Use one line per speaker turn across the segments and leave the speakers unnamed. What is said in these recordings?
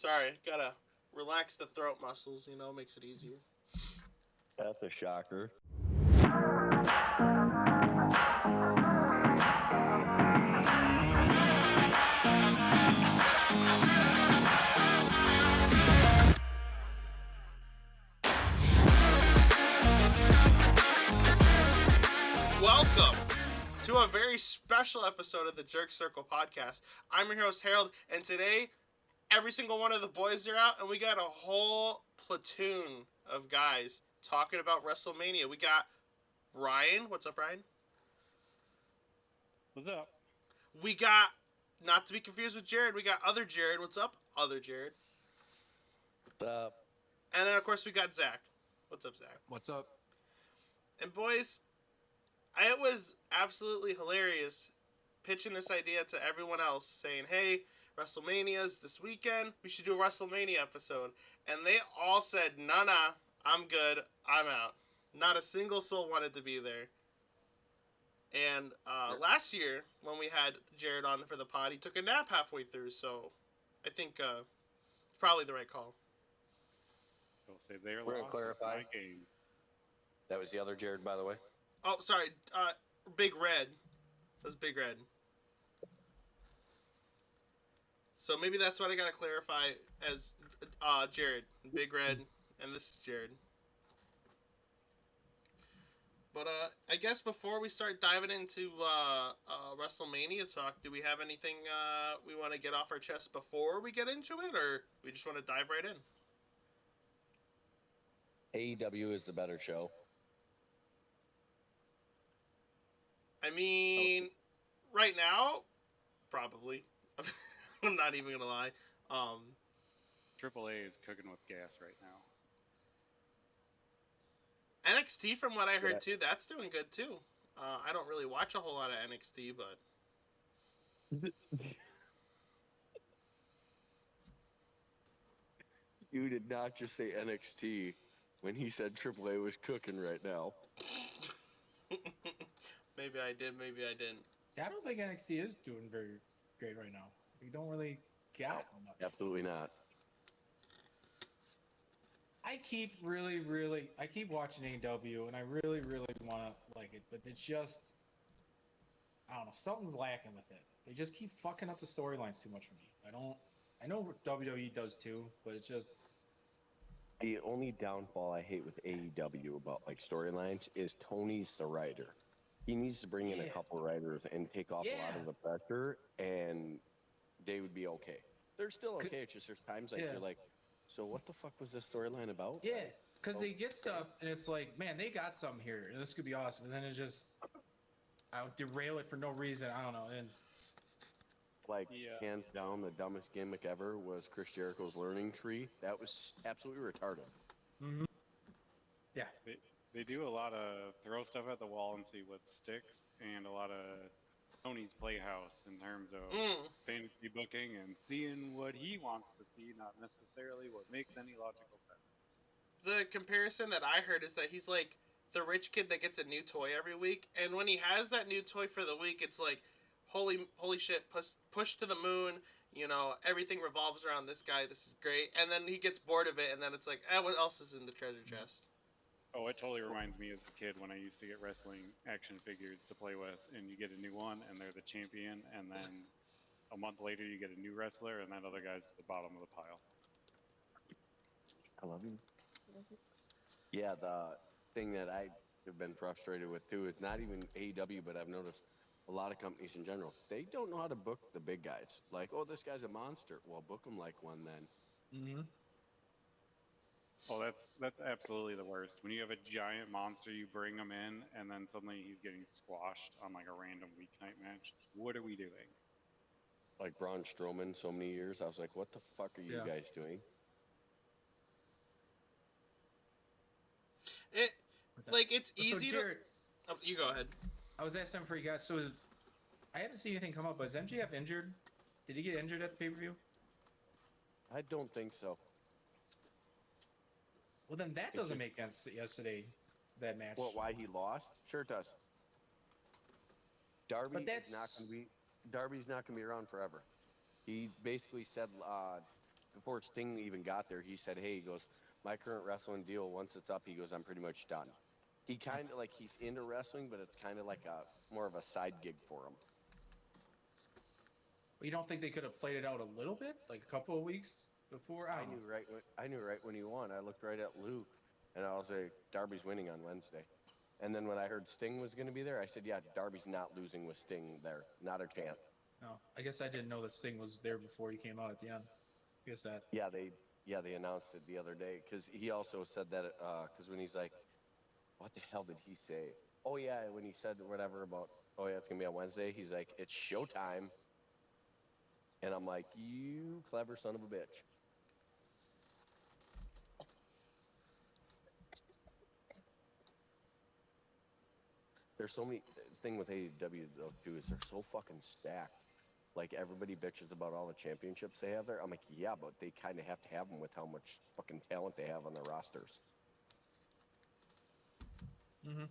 Sorry, gotta relax the throat muscles, makes it easier.
That's a shocker.
Welcome to a very special episode of the Jerk Circle podcast. I'm your host, Harold, and today every single one of the boys are out, and we got a whole platoon of guys talking about WrestleMania. We got Ryan. What's up, Ryan?
What's up?
We got, not to be confused with Jared, we got other Jared. What's up, other Jared?
What's up?
And then, of course, we got Zach. What's up, Zach?
What's up?
And boys, it was absolutely hilarious pitching this idea to everyone else, saying, hey, WrestleMania's this weekend, we should do a WrestleMania episode. And they all said, nah, I'm good, I'm out. Not a single soul wanted to be there. And last year, when we had Jared on for the pod, he took a nap halfway through, so I think it's probably the right call.
I'll say they're
We're gonna
lost
clarify.
my game.
That was the other Jared, by the way.
Oh, sorry, Big Red. That was Big Red. So maybe that's what I gotta clarify as Jared, Big Red, and this is Jared. But I guess before we start diving into WrestleMania talk, do we have anything we want to get off our chest before we get into it, or we just want to dive right in?
AEW is the better show.
I mean, right now, probably. I'm not even gonna lie.
AAA is cooking with gas right now.
NXT, from what I heard
Yeah.
too, that's doing good too. I don't really watch a whole lot of NXT, but
You did not just say NXT when he said AAA was cooking right now.
maybe I did, maybe I didn't.
See, I don't think NXT is doing very great right now. We don't really get it much.
Absolutely not.
I keep watching AEW, and I really want to like it, but it's just, I don't know, something's lacking with it. They just keep fucking up the storylines too much for me. I know WWE does too, but it's just,
The only downfall I hate with AEW about like storylines is Tony's the writer. He needs to bring in a
Yeah.
couple writers and take off a lot
Yeah.
of the pressure, and they would be okay. They're still okay. It's just there's times like
Yeah.
you're like, so what the fuck was this storyline about?
yeah, because they get stuff, and it's like, man, they got something here, and this could be awesome, and then it just, I'll derail it for no reason. I don't know, and
Like,
Yeah.
hands down, the dumbest gimmick ever was Chris Jericho's learning tree. That was absolutely retarded.
yeah.
They do a lot of throw stuff at the wall and see what sticks, and a lot of Tony's Playhouse in terms of fantasy booking and seeing what he wants to see, not necessarily what makes any logical sense.
The comparison that I heard is that he's like the rich kid that gets a new toy every week, and when he has that new toy for the week, it's like, holy shit, push to the moon. Everything revolves around this guy. This is great, and then he gets bored of it, and then it's like, what else is in the treasure chest?
Oh, it totally reminds me as a kid when I used to get wrestling action figures to play with, and you get a new one, and they're the champion, and then a month later you get a new wrestler, and that other guy's at the bottom of the pile.
I love you. Yeah, the thing that I have been frustrated with too is not even AEW, but I've noticed a lot of companies in general. They don't know how to book the big guys. Like, oh, this guy's a monster. Well, book him like one then.
Oh, that's absolutely the worst. When you have a giant monster, you bring him in, and then suddenly he's getting squashed on like a random weeknight match. What are we doing?
Like Braun Strowman, so many years. I was like, what the fuck are you
Yeah.
guys doing?
It's easy
so Jared,
to. Oh, you go ahead.
I was asking for you guys. So, I haven't seen anything come up, but is MJF injured? Did he get injured at the pay-per-view?
I don't think so.
Well, then that doesn't make sense yesterday, that match.
Well, why he lost? Sure it does. Darby
But
is not going to be. Darby's not going to be around forever. He basically said before Sting even got there, he said, "Hey, he goes, my current wrestling deal, once it's up, he goes, I'm pretty much done." He kind of like he's into wrestling, but it's kind of like a more of a side gig for him.
But you don't think they could have played it out a little bit, like a couple of weeks before? I don't know.
I knew right when he won. I looked right at Luke, and I was like, "Darby's winning on Wednesday." And then when I heard Sting was going to be there, I said, "Yeah, Darby's not losing with Sting there, not a chance."
No, I guess I didn't know that Sting was there before he came out at the end. I guess that.
They announced it the other day because he also said that because when he's like, "What the hell did he say?" Oh yeah, when he said whatever about, "Oh yeah, it's gonna be on Wednesday," he's like, "It's showtime," and I'm like, "You clever son of a bitch." There's so many thing with AEW though too is they're so fucking stacked. Like everybody bitches about all the championships they have there. I'm like, yeah, but they kind of have to have them with how much fucking talent they have on their rosters.
Mm-hmm.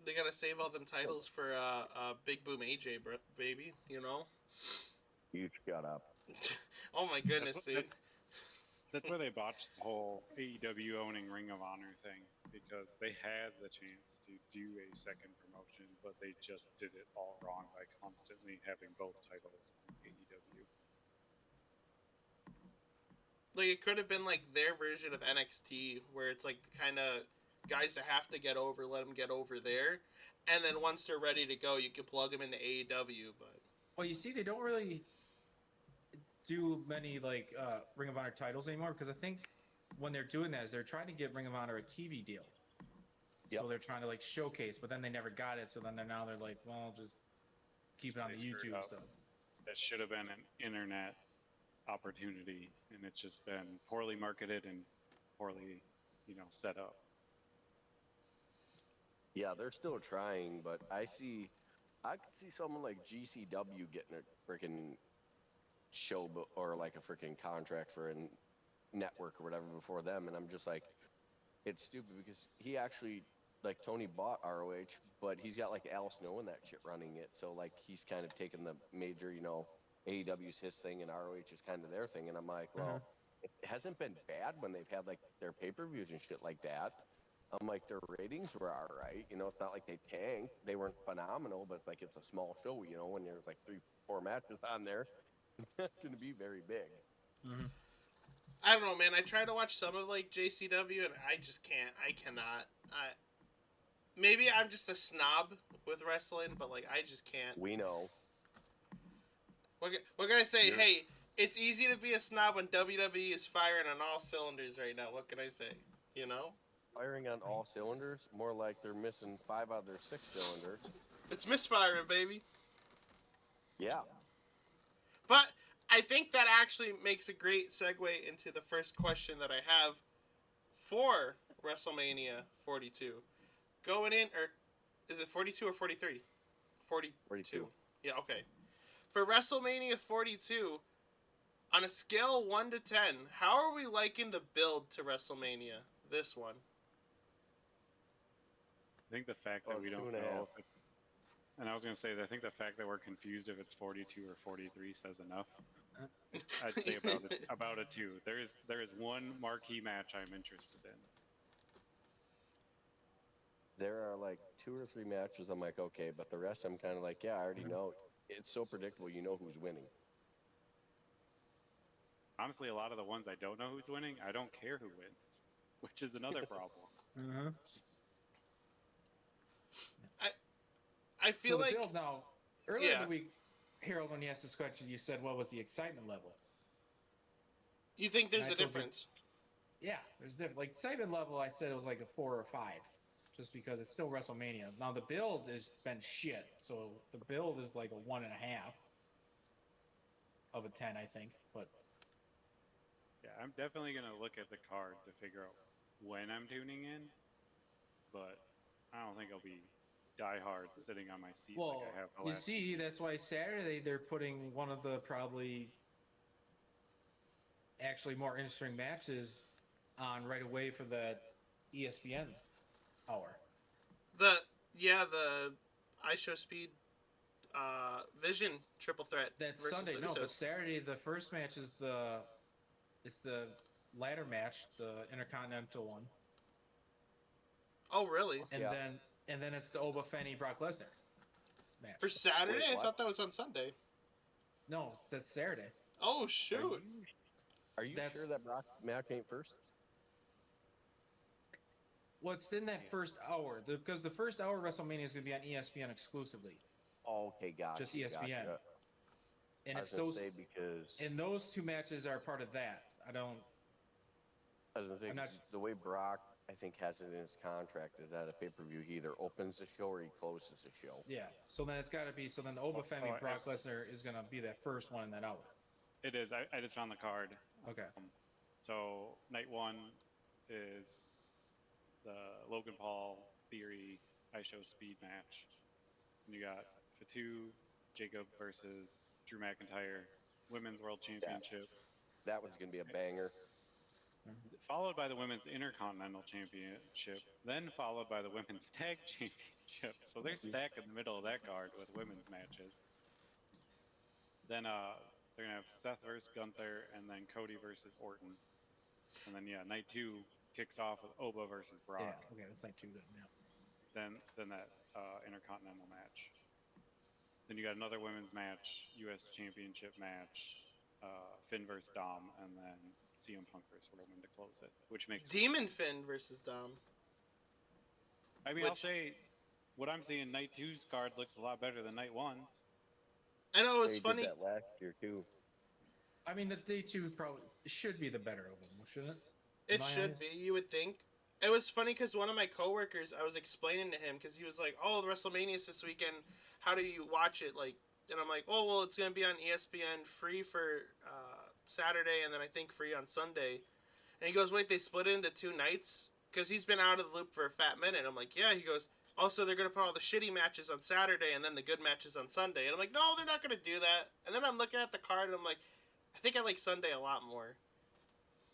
They gotta save all them titles for Big Boom AJ, baby. You know.
You shut up.
Oh my goodness, dude.
That's where they botched the whole AEW owning Ring of Honor thing because they had the chance to do a second promotion, but they just did it all wrong by constantly having both titles on AEW.
Like it could have been like their version of NXT, where it's like kind of guys that have to get over, let them get over there, and then once they're ready to go, you can plug them into AEW. But
Well, you see, they don't really do many like Ring of Honor titles anymore because I think when they're doing that is they're trying to get Ring of Honor a TV deal.
Yep.
So they're trying to like showcase, but then they never got it. So then they're like, well, just keep it on
They
the
screwed
YouTube
up.
stuff.
That should have been an internet opportunity, and it's just been poorly marketed and poorly, set up.
Yeah, they're still trying, but I could see someone like GCW getting a freaking show or like a freaking contract for a network or whatever before them, and I'm just like, it's stupid because he actually like Tony bought ROH, but he's got like Al Snow and that shit running it, so like he's kind of taken the major, AEW's his thing and ROH is kind of their thing, and I'm like, well, it hasn't been bad when they've had like their pay-per-views and shit like that. I'm like, their ratings were all right. It's not like they tanked. They weren't phenomenal, but like it's a small show, when there's like 3-4 matches on there, it's not going to be very big.
Mm-hmm.
I don't know, man. I try to watch some of like JCW, and I just can't. I cannot. Maybe I'm just a snob with wrestling, but like I just can't.
We know.
What can I say? Hey, it's easy to be a snob when WWE is firing on all cylinders right now. What can I say?
Firing on all cylinders, more like they're missing 5 out of their 6 cylinders.
It's misfiring, baby.
Yeah.
But I think that actually makes a great segue into the first question that I have for WrestleMania 42. Going in, or is it 42 or 43? 42. Yeah, okay. For WrestleMania 42, on a scale 1 to 10, how are we liking the build to WrestleMania? This one.
I think the fact that we don't know if it's, and I was going to say that I think the fact that we're confused if it's 42 or 43 says enough. I'd say about a 2. There is one marquee match I'm interested in.
There are like 2 or 3 matches I'm like, okay, but the rest I'm kind of like, yeah, I already know. It's so predictable, who's winning.
Honestly, a lot of the ones I don't know who's winning, I don't care who wins, which is another problem.
Mm-hmm.
I feel
so the
like
build now. Earlier in the week, Harold, when you asked this question, you said what was the excitement level?
You think there's a difference?
Yeah, there's different. Like excitement level, I said it was like a 4 or 5, just because it's still WrestleMania. Now the build has been shit, so the build is like a 1.5 of a 10, I think. But
yeah, I'm definitely gonna look at the card to figure out when I'm tuning in, but I don't think I'll be diehard sitting on my seat like I have the last.
You see, that's why Saturday they're putting one of the probably actually more interesting matches on right away for the ESPN hour.
The iShow Speed Vision triple threat
That's
versus
Sunday.
the
No, but
Usos.
Saturday the first match is the ladder match, the Intercontinental one,
Oh, really?
and
Yeah.
then it's the Oba Fenny Brock Lesnar match.
For Saturday?
Wait,
I
what?
thought that was on Sunday.
No, that's Saturday.
Oh,
Are
shoot.
you are you
That's
sure that Brock match ain't first?
well, it's in that first hour because the first hour of WrestleMania is going to be on ESPN exclusively,
Oh, okay,
just
gotcha,
ESPN,
gotcha.
and
I
it's
was gonna
those
say because
and those two matches are part of that.
I was gonna say
I'm not
'cause the way Brock I think has it in his contract is that a pay per view he either opens the show or he closes the show.
yeah. So then it's got to be so then the Oba Fenny
Oh,
Brock Lesnar is going to be that first one in that hour.
it is. I just found the card.
Okay.
So night one is the Logan Paul Theory I Show Speed match. And you got Fatu Jacob versus Drew McIntyre Women's World
That
Championship,
that one's gonna be a banger.
followed by the Women's Intercontinental Championship, then followed by the Women's Tag Championship. So they're stacked in the middle of that card with women's matches. Then they're gonna have Seth versus Gunther, and then Cody versus Orton. And then night two kicks off with Oba versus Brock.
Yeah. Okay, that's like two then. Yeah.
Then that Intercontinental match. Then you got another women's match, U.S. Championship match, Finn versus Dom, and then CM Punk versus Roman to close it. Which makes
Demon Finn versus Dom.
I mean, I'll
which-
say what I'm seeing. Night two's card looks a lot better than night one's.
I know it was
They
funny.
did that last year too.
I mean, the day two probably should be the better of them, shouldn't it?
It
my
should
eyes.
be, you would think. It was funny because one of my coworkers, I was explaining to him because he was like, "Oh, the WrestleMania's this weekend. How do you watch it?" Like, and I'm like, "Oh, well, it's gonna be on ESPN free for Saturday, and then I think free on Sunday." And he goes, "Wait, they split it into two nights?" Because he's been out of the loop for a fat minute. I'm like, "Yeah." He goes, "Also, they're gonna put all the shitty matches on Saturday, and then the good matches on Sunday." And I'm like, "No, they're not gonna do that." And then I'm looking at the card, and I'm like, "I think I like Sunday a lot more."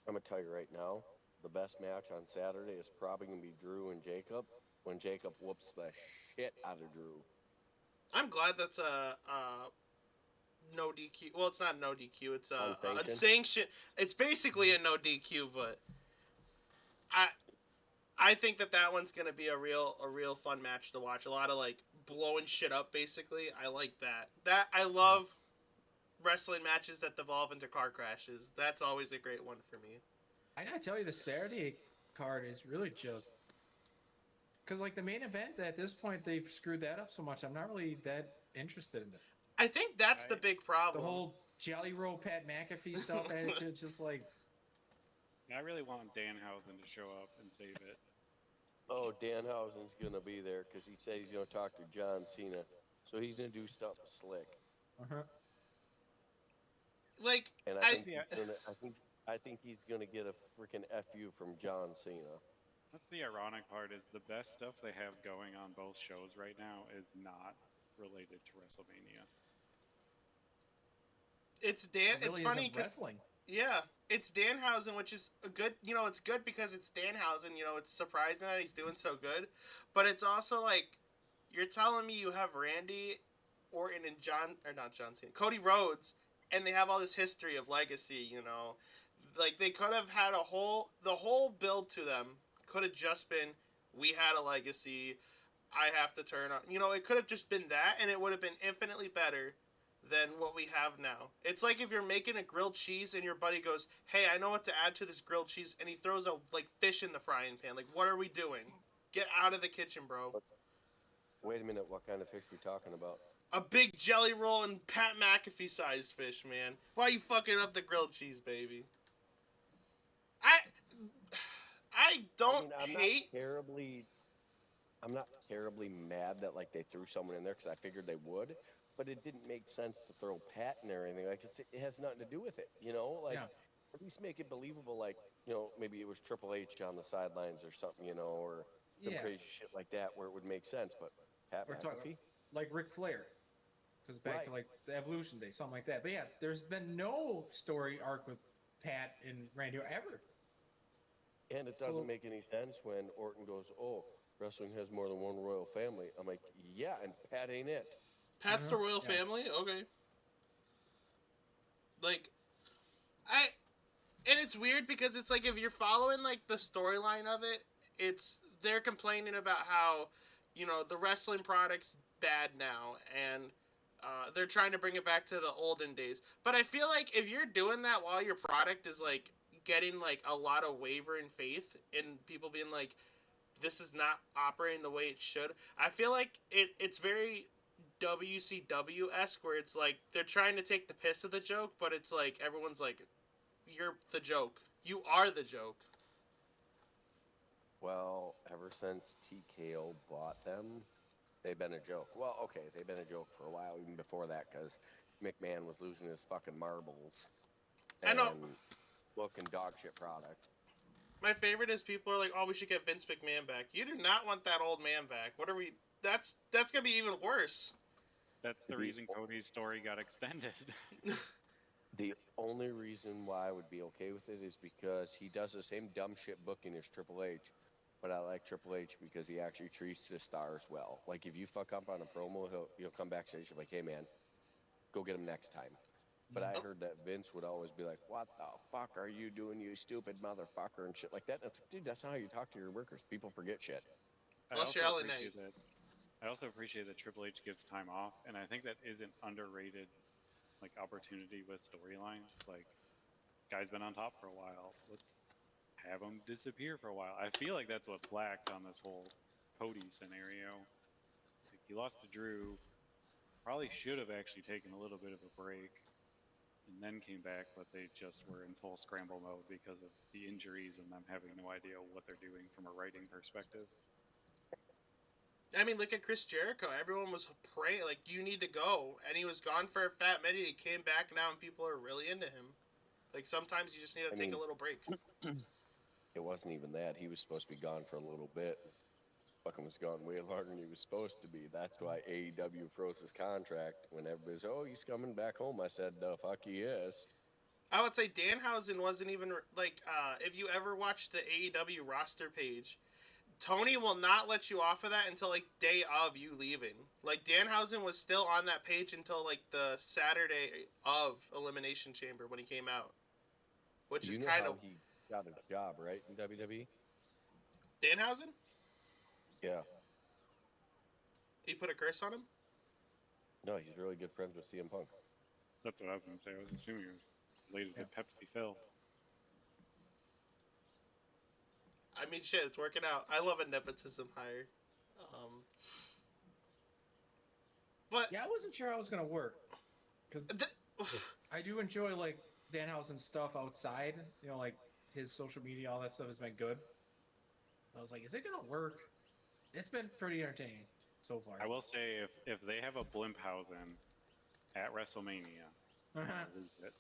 I'm gonna tell you right now, the best match on Saturday is probably gonna be Drew and Jacob when Jacob whoops the shit out of Drew.
I'm glad that's a no DQ. Well, it's not no DQ. It's a
Unsanctioned?
sanction. It's basically a no DQ, but I think that one's gonna be a real fun match to watch. A lot of like blowing shit up. Basically, I like that. I love wrestling matches that devolve into car crashes. That's always a great one for me.
I gotta tell you, the Saturday card is really just because, like, the main event at this point they've screwed that up so much. I'm not really that interested in it.
I think that's the big
The
problem.
whole Jelly Roll Pat McAfee stuff, and it's just like,
I really want Danhausen to show up and save it.
Oh, Danhausen's gonna be there because he said he's gonna talk to John Cena, so he's gonna do stuff slick.
Like
And
I
I think he's gonna get a freaking fu from John Cena.
That's the ironic part is the best stuff they have going on both shows right now is not related to WrestleMania.
it's Dan.
it really
It's funny.
isn't wrestling.
Yeah, it's Danhausen, which is a good. You know, it's good because it's Danhausen. You know, it's surprising that he's doing so good, but it's also like you're telling me you have Randy Orton and not John Cena, Cody Rhodes, and they have all this history of legacy. You know, like they could have had the whole build to them could have just been we had a legacy. I have to turn on. You know, it could have just been that, and it would have been infinitely better than what we have now. It's like if you're making a grilled cheese and your buddy goes, "Hey, I know what to add to this grilled cheese," and he throws a like fish in the frying pan. Like, what are we doing? Get out of the kitchen, bro.
Wait a minute, what kind of fish we talking about?
A big jelly roll and Pat McAfee sized fish, man. Why are you fucking up the grilled cheese, baby? I don't
I'm
hate.
I'm not terribly mad that like they threw someone in there because I figured they would, but it didn't make sense to throw Pat in there or anything. Like it has nothing to do with it, you know. Like
Yeah.
at least make it believable. Like maybe it was Triple H on the sidelines or something, or some
Yeah.
crazy shit like that where it would make sense. But Pat
We're talking
McAfee,
like Ric Flair, goes back to like the Evolution Day, something like that. But yeah, there's been no story arc with Pat and Randy ever.
and it doesn't make any sense when Orton goes, "Oh, wrestling has more than one royal family." I'm like, yeah, and Pat ain't it.
Pat's the royal
Yeah.
family. Okay. Like, I and it's weird because it's like if you're following like the storyline of it, it's they're complaining about how the wrestling product's bad now and they're trying to bring it back to the olden days. But I feel like if you're doing that while your product is like getting like a lot of wavering faith and people being like this is not operating the way it should, I feel like it's very WCW esque where it's like they're trying to take the piss of the joke, but it's like everyone's like you're the joke. You are the joke.
Well, ever since TKO bought them, they've been a joke. Well, okay, they've been a joke for a while, even before that, because McMahon was losing his fucking marbles
I know.
and looking dog shit product.
My favorite is people are like, "Oh, we should get Vince McMahon back." You do not want that old man back. What are we? That's gonna be even worse.
That's the reason Cody's story got extended.
The only reason why I would be okay with it is because he does the same dumb shit booking as Triple H. But I like Triple H because he actually treats the stars well. Like if you fuck up on a promo, he'll come backstage and be like, "Hey man, go get him next time." But I heard that Vince would always be like, "What the fuck are you doing, you stupid motherfucker," and shit like that. And it's like, dude, that's not how you talk to your workers. People forget shit.
I
Unless you're
also
LA
appreciate
Knight.
that. I also appreciate that Triple H gives time off, and I think that is an underrated like opportunity with storylines. Like, guy's been on top for a while. Let's have him disappear for a while. I feel like that's what's lacked on this whole Cody scenario. Like, he lost to Drew. Probably should have actually taken a little bit of a break and then came back, but they just were in full scramble mode because of the injuries and them having no idea what they're doing from a writing perspective.
I mean, look at Chris Jericho. Everyone was praying like you need to go, and he was gone for a fat minute. He came back now, and people are really into him. Like sometimes you just need to
I
take a
mean,
little break.
it wasn't even that. He was supposed to be gone for a little bit. Fucking was gone way longer than he was supposed to be. That's why AEW froze his contract when everybody's, "Oh, he's coming back home." I said, "The fuck he is."
I would say Danhausen wasn't even like if you ever watch the AEW roster page, Tony will not let you off of that until like day of you leaving. Like Danhausen was still on that page until like the Saturday of Elimination Chamber when he came out, which is
You know
kind
how
of
he got his job, right, in WWE?
Danhausen.
Yeah.
He put a curse on him.
No, he's really good friends with CM Punk.
That's what I was going to say. I was assuming it was related to Pepsi Phil.
I mean, shit, it's working out. I love a nepotism hire. But
Yeah, I wasn't sure how it was gonna work because I do enjoy like Danhausen's stuff outside. You know, like his social media, all that stuff has been good. I was like, is it gonna work? It's been pretty entertaining so far.
I will say if they have a Blimphausen at WrestleMania, I'm gonna lose it.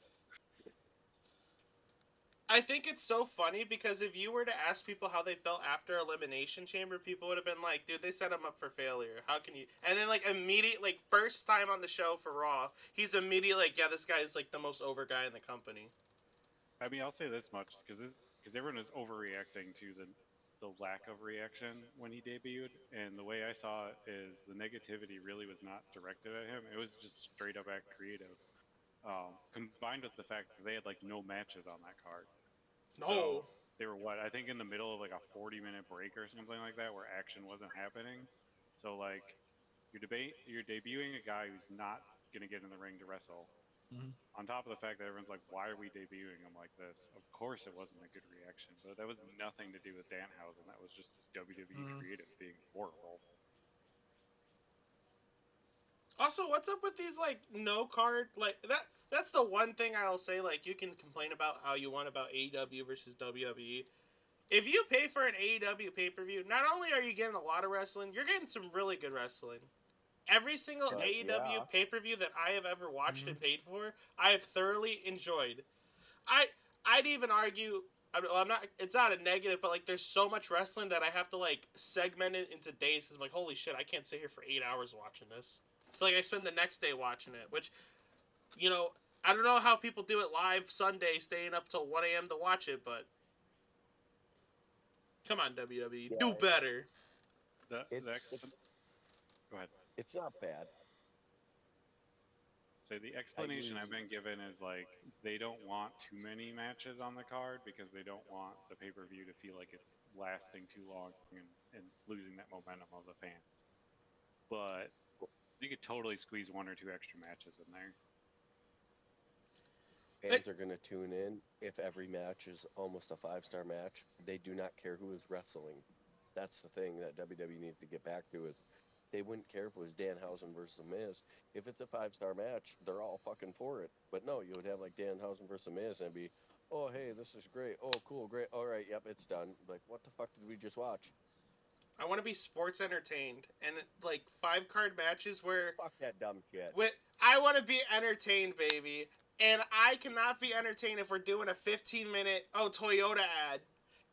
I think it's so funny because if you were to ask people how they felt after Elimination Chamber, people would have been like, dude, they set him up for failure. How can you? And then, like, immediately, like, first time on the show for Raw, he's immediately like, yeah, this guy is, like, the most over guy in the company.
I mean, I'll say this much because everyone is overreacting to the lack of reaction when he debuted, and the way I saw it is the negativity really was not directed at him. It was just straight up at creative, combined with the fact that they had like no matches on that card. So
No.
they were what I think in the middle of like a 40-minute break or something like that, where action wasn't happening. So like you're debuting a guy who's not gonna get in the ring to wrestle.
Mhm.
On top of the fact that everyone's like, why are we debuting him like this? Of course it wasn't a good reaction, but that was nothing to do with Danhausen. That was just WWE creative being horrible.
Also, what's up with these like no card like that? That's the one thing I'll say. Like, you can complain about how you want about AEW versus WWE. If you pay for an AEW pay per view, not only are you getting a lot of wrestling, you're getting some really good wrestling. Every single AEW
Yeah.
pay per view that I have ever watched and paid for, I have thoroughly enjoyed. I I'd even argue. I'm not. It's not a negative, but like, there's so much wrestling that I have to like segment it into days. Cause I'm like, holy shit, I can't sit here for 8 hours watching this. So like, I spend the next day watching it, which, you know, I don't know how people do it live Sunday, staying up till 1 a.m. to watch it, but come on, WWE,
Yeah,
do better.
The
it's
X.
it's
Go ahead.
it's not bad.
So the
I
explanation I've
use
been given is like they don't want too many matches on the card because they don't want the pay per view to feel like it's lasting too long and losing that momentum of the fans. But you could totally squeeze one or two extra matches in there.
Hey,
fans are going to tune in if every match is almost a 5-star match. They do not care who is wrestling. That's the thing that WWE needs to get back to is they wouldn't care if it was Danhausen versus Miz. If it's a 5-star match, they're all fucking for it. But no, you would have like Danhausen versus Miz and be, oh hey, this is great. Oh cool, great. All right, yep, it's done. Like what the fuck did we just watch?
I want to be sports entertained, and like 5 card matches where
Fuck that dumb shit.
with I want to be entertained, baby. And I cannot be entertained if we're doing a 15-minute Toyota ad,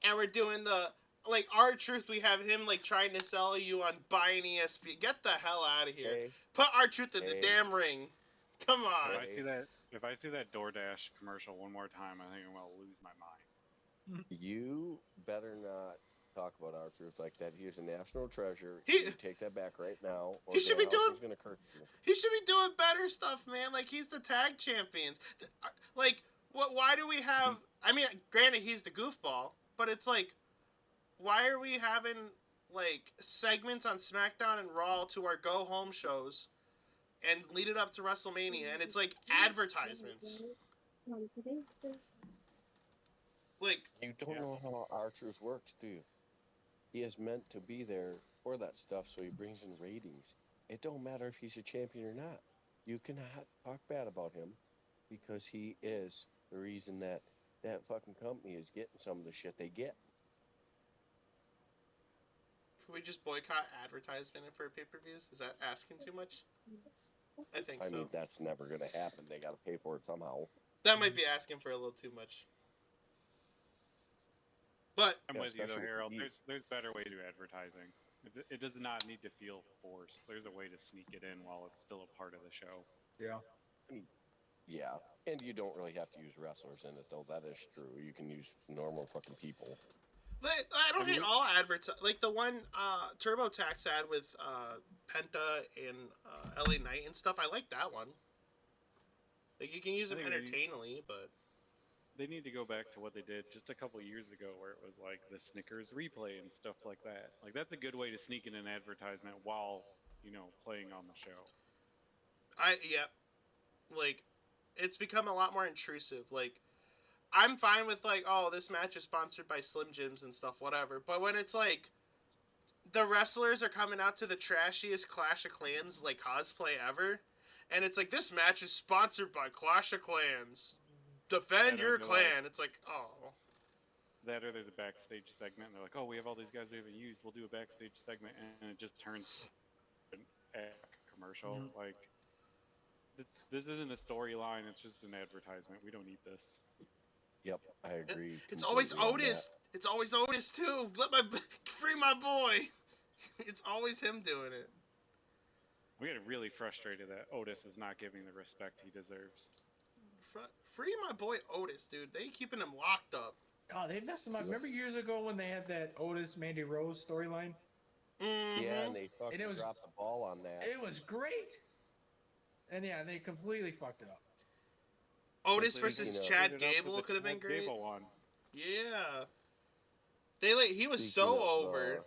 and we're doing the like R-Truth. We have him like trying to sell you on buying ESP. Get the hell out of here.
Hey,
Put R-Truth in the
hey,
damn ring. Come
If
on.
I see
hey.
that if I see that DoorDash commercial one more time, I think I'm gonna lose my mind.
You better not talk about our truth like that. He is a national treasure.
He
You take that back right now, or
he should be doing
Danhausen's going to curse you.
he should be doing better stuff, man. Like he's the tag champions. Like what? Why do we have? I mean, granted he's the goofball, but it's like, why are we having like segments on SmackDown and Raw to our go home shows and lead it up to WrestleMania, and it's like advertisements. Like
You don't know how our truth works, do you? He is meant to be there for that stuff, so he brings in ratings. It don't matter if he's a champion or not. You cannot talk bad about him because he is the reason that that fucking company is getting some of the shit they get.
can we just boycott advertisement for pay-per-views? Is that asking too much? I think
I
so.
mean, that's never going to happen. They got to pay for it somehow.
That might be asking for a little too much. But
I'm
Yeah,
with you though,
especially with
Harold.
heat.
There's better way to advertising. It does not need to feel forced. There's a way to sneak it in while it's still a part of the show.
Yeah.
Yeah, and you don't really have to use wrestlers in it, though. That is true. You can use normal fucking people.
I don't
I mean,
hate all like the one TurboTax ad with Penta and LA Knight and stuff. I like that one. Like you can use
I
them
think
entertainingly, but
they need to go back to what they did just a couple years ago, where it was like the Snickers replay and stuff like that. Like that's a good way to sneak in an advertisement while playing on the show.
like it's become a lot more intrusive. Like I'm fine with like, oh, this match is sponsored by Slim Jims and stuff, whatever. But when it's like the wrestlers are coming out to the trashiest Clash of Clans like cosplay ever, and it's like this match is sponsored by Clash of Clans. Defend
That or
your
they're like
clan. It's like, oh,
that, or there's a backstage segment, and they're like, "Oh, we have all these guys we haven't used. We'll do a backstage segment," and it just turns an ad commercial.
Mhm.
Like this isn't a storyline; it's just an advertisement. We don't need this.
Yep, I agree.
it's always
completely on that.
Otis. It's always Otis too. Free my boy. It's always him doing it.
We get really frustrated that Otis is not giving the respect he deserves.
Free my boy Otis, dude. They keeping him locked up.
Oh, they messed him up. Remember years ago when they had that Otis Mandy Rose storyline?
Mm-hmm.
Yeah, and they fucking
it was-
dropped the ball on that.
It was great. And yeah, they completely fucked it up.
Otis
They
versus
speaking of-
Chad
screwed it up with
Gable
the
could have been
Chad
great.
Gable one.
Yeah. He was
Speaking
so
of,
over.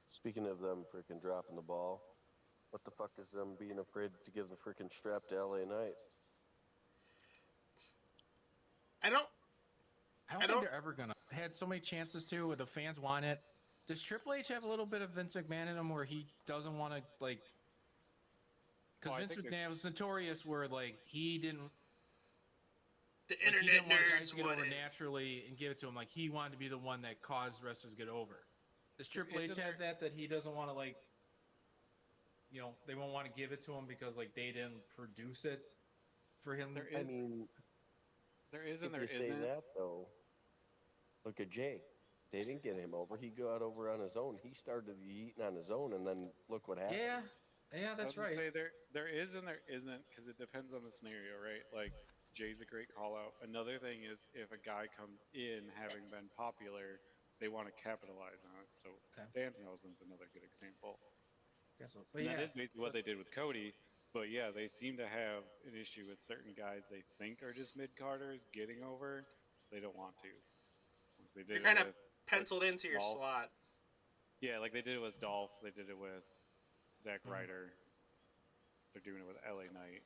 Speaking of them freaking dropping the ball, what the fuck is them being afraid to give the freaking strap to LA Knight?
I don't.
I don't think they're ever gonna. They had so many chances to, where the fans want it. Does Triple H have a little bit of Vince McMahon in him, where he doesn't want to like? Because
Oh, I
Vince
think
McMahon was notorious, where like he didn't.
The
Like, he
internet
didn't want guys
nerds
to get
want
over
it.
naturally and give it to him. Like he wanted to be the one that caused wrestlers to get over. Does Triple H
isn't
have that he doesn't want to like? They won't want to give it to him because like they didn't produce it for him.
There
I
is,
mean,
there is,
if
and there
you say
isn't.
that though, look at Jay. They didn't get him over. He got over on his own. He started eating on his own, and then look what happened.
Yeah, that's right.
Say there is and there isn't because it depends on the scenario, right? Like Jay's a great call out. Another thing is if a guy comes in having been popular, they want to capitalize on it. So
Okay.
Danhausen's another good example.
Guess so. But
And
yeah,
that is basically what they did with Cody. But yeah, they seem to have an issue with certain guys they think are just mid carders getting over. They don't want to. Like they
You're
did it
kind of
with
penciled into your
Dolph.
slot.
Yeah, like they did it with Dolph. They did it with Zack
Mhm.
Ryder. They're doing it with LA Knight.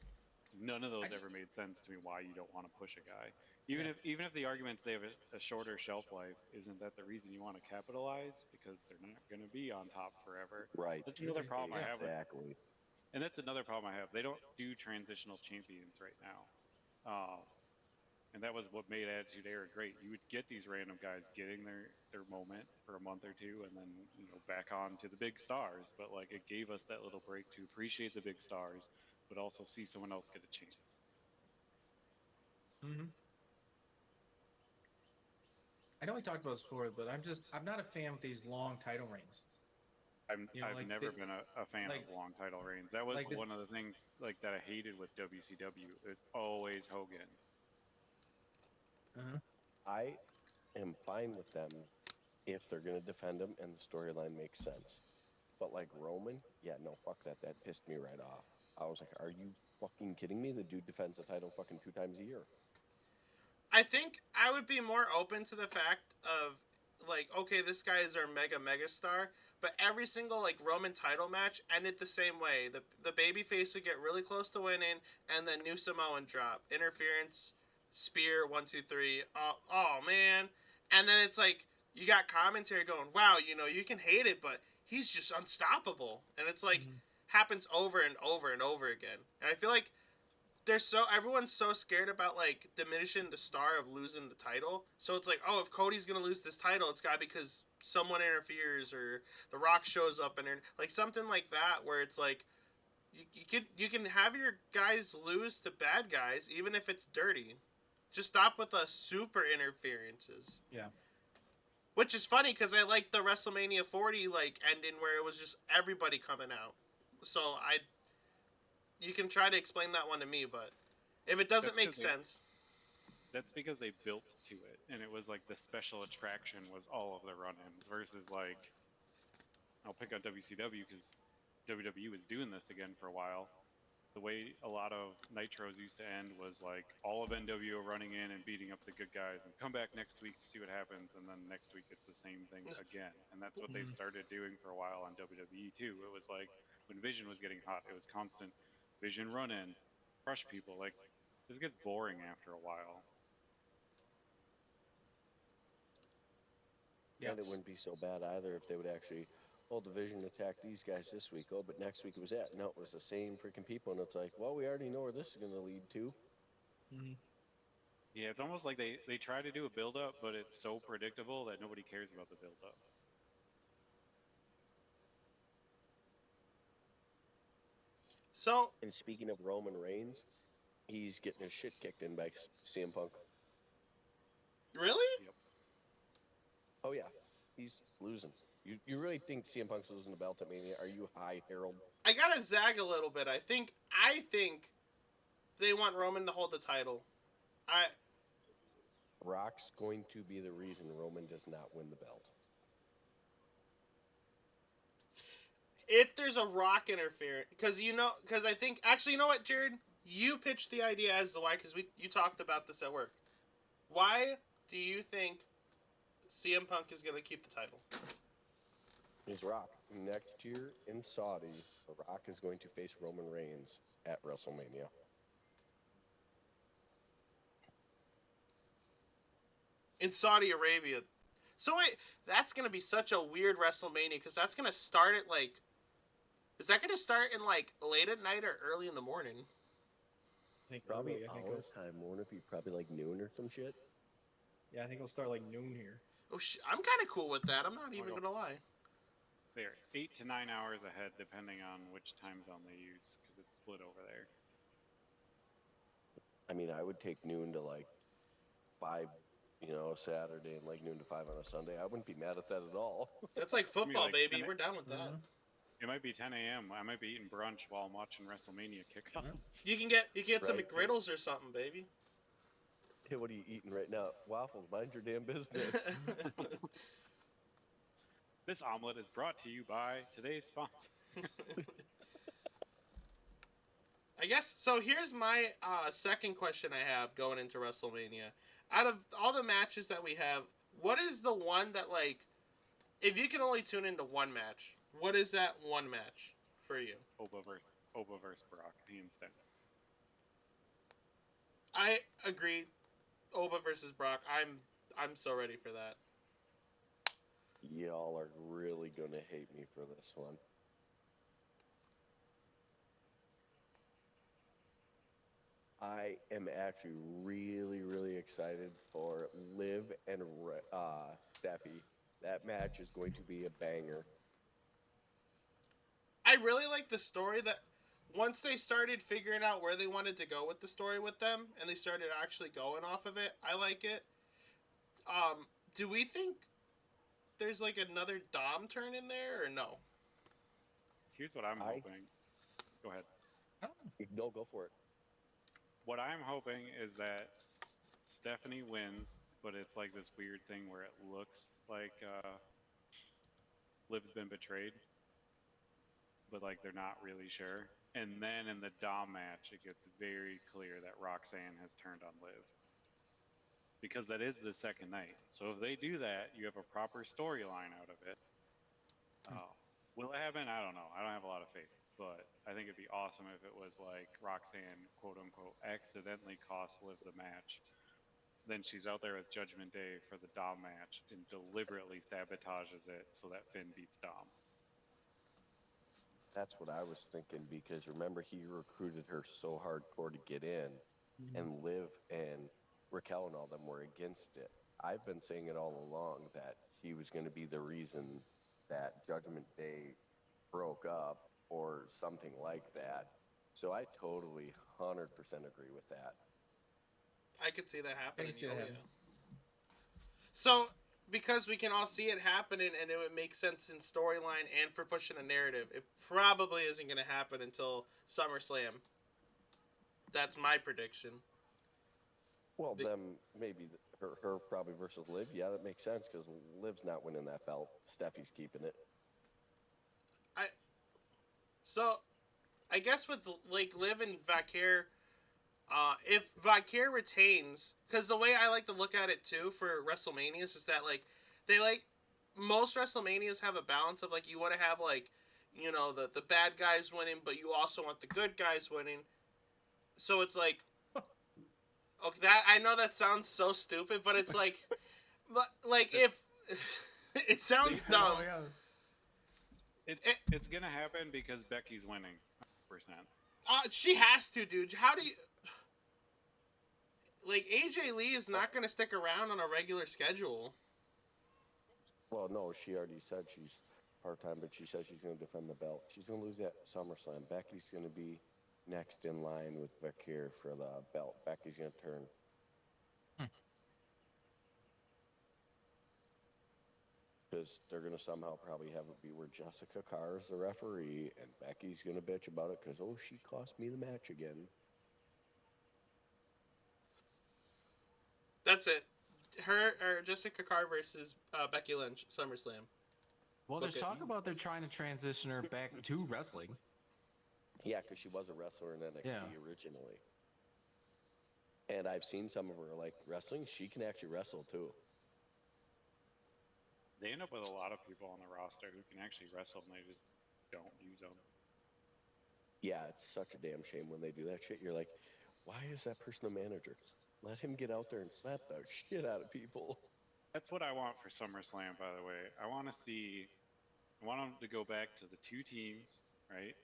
None of
I
those
just
ever made sense to me. Why you don't want to push a guy,
yeah.
even if the arguments they have a shorter shelf life, isn't that the reason you want to capitalize? Because they're not going to be on top forever.
Right.
That's
Which
another
is,
problem I
yeah.
have with,
Exactly.
and that's another problem I have. They don't do transitional champions right now. And that was what made Attitude Era great. You would get these random guys getting their moment for a month or two, and then back on to the big stars. But like it gave us that little break to appreciate the big stars, but also see someone else get a chance.
Hmm. I know we talked about this before, but I'm not a fan with these long title reigns.
I've
Like
never been a fan
like
of long title reigns. That was
like the
one of the things like that I hated with WCW. Is always Hogan.
uh
I am fine with them if they're going to defend him and the storyline makes sense. But like Roman, yeah, no, fuck that. That pissed me right off. I was like, are you fucking kidding me? The dude defends the title fucking 2 times a year.
I think I would be more open to the fact of like, okay, this guy is our mega star, but every single like Roman title match ended the same way. The babyface would get really close to winning, and then new Samoan drop, interference, spear, 1 2 3. Oh man, and then it's like you got commentary going, wow, you can hate it, but he's just unstoppable, and it's like
mhm.
happens over and over and over again, and I feel like everyone's so scared about like diminishing the star of losing the title. So it's like, oh, if Cody's gonna lose this title, it's got because someone interferes or The Rock shows up and like something like that, where it's like you can have your guys lose to bad guys even if it's dirty. Just stop with the super interferences.
Yeah.
Which is funny because I like the WrestleMania 40 like ending where it was just everybody coming out. So you can try to explain that one to me, but if it doesn't
That's
make
because they
sense,
that's because they built to it, and it was like the special attraction was all of the run-ins versus like I'll pick on WCW because WWE was doing this again for a while. The way a lot of nitros used to end was like all of NWO running in and beating up the good guys and come back next week to see what happens, and then next week it's the same thing again. And that's what they
Mhm.
started doing for a while on WWE too. It was like when Vision was getting hot, it was constant Vision run in, crush people. Like this gets boring after a while.
And it
Yes.
wouldn't be so bad either if they would actually, oh, the Division attacked these guys this week. Oh, but next week it was that. No, it was the same freaking people. And it's like, well, we already know where this is going to lead to.
Mhm.
Yeah, it's almost like they try to do a build up, but it's so predictable that nobody cares about the build up.
so
And speaking of Roman Reigns, he's getting his shit kicked in by CM Punk.
really,
Yep.
Oh, yeah. He's losing. You really think CM Punk's losing the belt at Mania? Are you high, Harold?
I gotta zag a little bit. I think they want Roman to hold the title. I
Rock's going to be the reason Roman does not win the belt.
If there's a Rock interference, because I think actually, you know what, Jared, you pitched the idea as to why, because you talked about this at work. Why do you think CM Punk is gonna keep the title?
He's Rock. Next year in Saudi, The Rock is going to face Roman Reigns at WrestleMania.
In Saudi Arabia. So wait, that's gonna be such a weird WrestleMania because that's gonna start at like. Is that gonna start in like late at night or early in the morning?
I think
Probably
early. I think
our time, won't it be? Probably like noon or some shit.
yeah, I think it'll start like noon here.
Oh, I'm kind of cool with that. I'm not
I'll
even
go.
gonna lie.
They're 8 to 9 hours ahead, depending on which time zone they use, because it's split over there.
I mean, I would take noon to like 5, Saturday, and like noon to 5 on a Sunday. I wouldn't be mad at that at all.
That's like
It's gonna be
football,
like
baby.
10,
We're down with that.
Mhm.
it might be 10 a.m. I might be eating brunch while I'm watching WrestleMania kickoff.
Yeah.
You can get some
Right.
McGriddles or something, baby.
Hey, what are you eating right now? Waffles. Mind your damn business.
This omelet is brought to you by today's sponsor.
I guess so. Here's my second question I have going into WrestleMania. Out of all the matches that we have, what is the one that like, if you can only tune into one match, what is that one match for you?
Oba versus Brock, hands down.
I agree. Oba versus Brock. I'm so ready for that.
Y'all are really gonna hate me for this one. I am actually really, really excited for Liv and Steffi. That match is going to be a banger.
I really like the story that once they started figuring out where they wanted to go with the story with them, and they started actually going off of it. I like it. Do we think there's like another Dom turn in there or no?
Here's what I'm
I
hoping. Go ahead.
I don't know.
no, go for it.
What I'm hoping is that Stephanie wins, but it's like this weird thing where it looks like Liv's been betrayed, but like they're not really sure. And then in the Dom match, it gets very clear that Roxanne has turned on Liv because that is the second night. So if they do that, you have a proper storyline out of it. Will it happen? I don't know. I don't have a lot of faith, but I think it'd be awesome if it was like Roxanne, quote unquote, accidentally cost Liv the match. Then she's out there with Judgment Day for the Dom match and deliberately sabotages it so that Finn beats Dom.
That's what I was thinking because remember he recruited her so hardcore to get in, and Liv and Raquel and all them were against it. I've been saying it all along that she was going to be the reason that Judgment Day broke up or something like that. So I totally 100% agree with that.
I could see that happening.
see that happening.
So, because we can all see it happening and it would make sense in storyline and for pushing a narrative, it probably isn't going to happen until SummerSlam. That's my prediction.
Well, then maybe her probably versus Liv. Yeah, that makes sense because Liv's not winning that belt. Steffi's keeping it.
So, I guess with like Liv and Vakir, if Vakir retains, because the way I like to look at it too for WrestleManias is that like they like most WrestleManias have a balance of like you want to have like the bad guys winning, but you also want the good guys winning. So it's like okay, that I know that sounds so stupid, but it's like if it sounds dumb.
It's gonna happen because Becky's winning, 100%.
She has to, dude. How do you like AJ Lee is not going to stick around on a regular schedule?
Well, no, she already said she's part-time, but she says she's going to defend the belt. She's going to lose at SummerSlam. Becky's going to be next in line with Vakir for the belt. Becky's going to turn. Because they're going to somehow probably have it be where Jessica Carr is the referee, and Becky's going to bitch about it because, oh, she cost me the match again.
That's it. Her or Jessica Carr versus Becky Lynch, SummerSlam.
Well, there's talk about they're trying to transition her back to wrestling.
Yeah, because she was a wrestler in NXT originally. And I've seen some of her like wrestling. She can actually wrestle too.
They end up with a lot of people on the roster who can actually wrestle and they just don't use them.
Yeah, it's such a damn shame when they do that shit. You're like, why is that person a manager? Let him get out there and slap the shit out of people.
That's what I want for SummerSlam, by the way. I want them to go back to the two teams, right?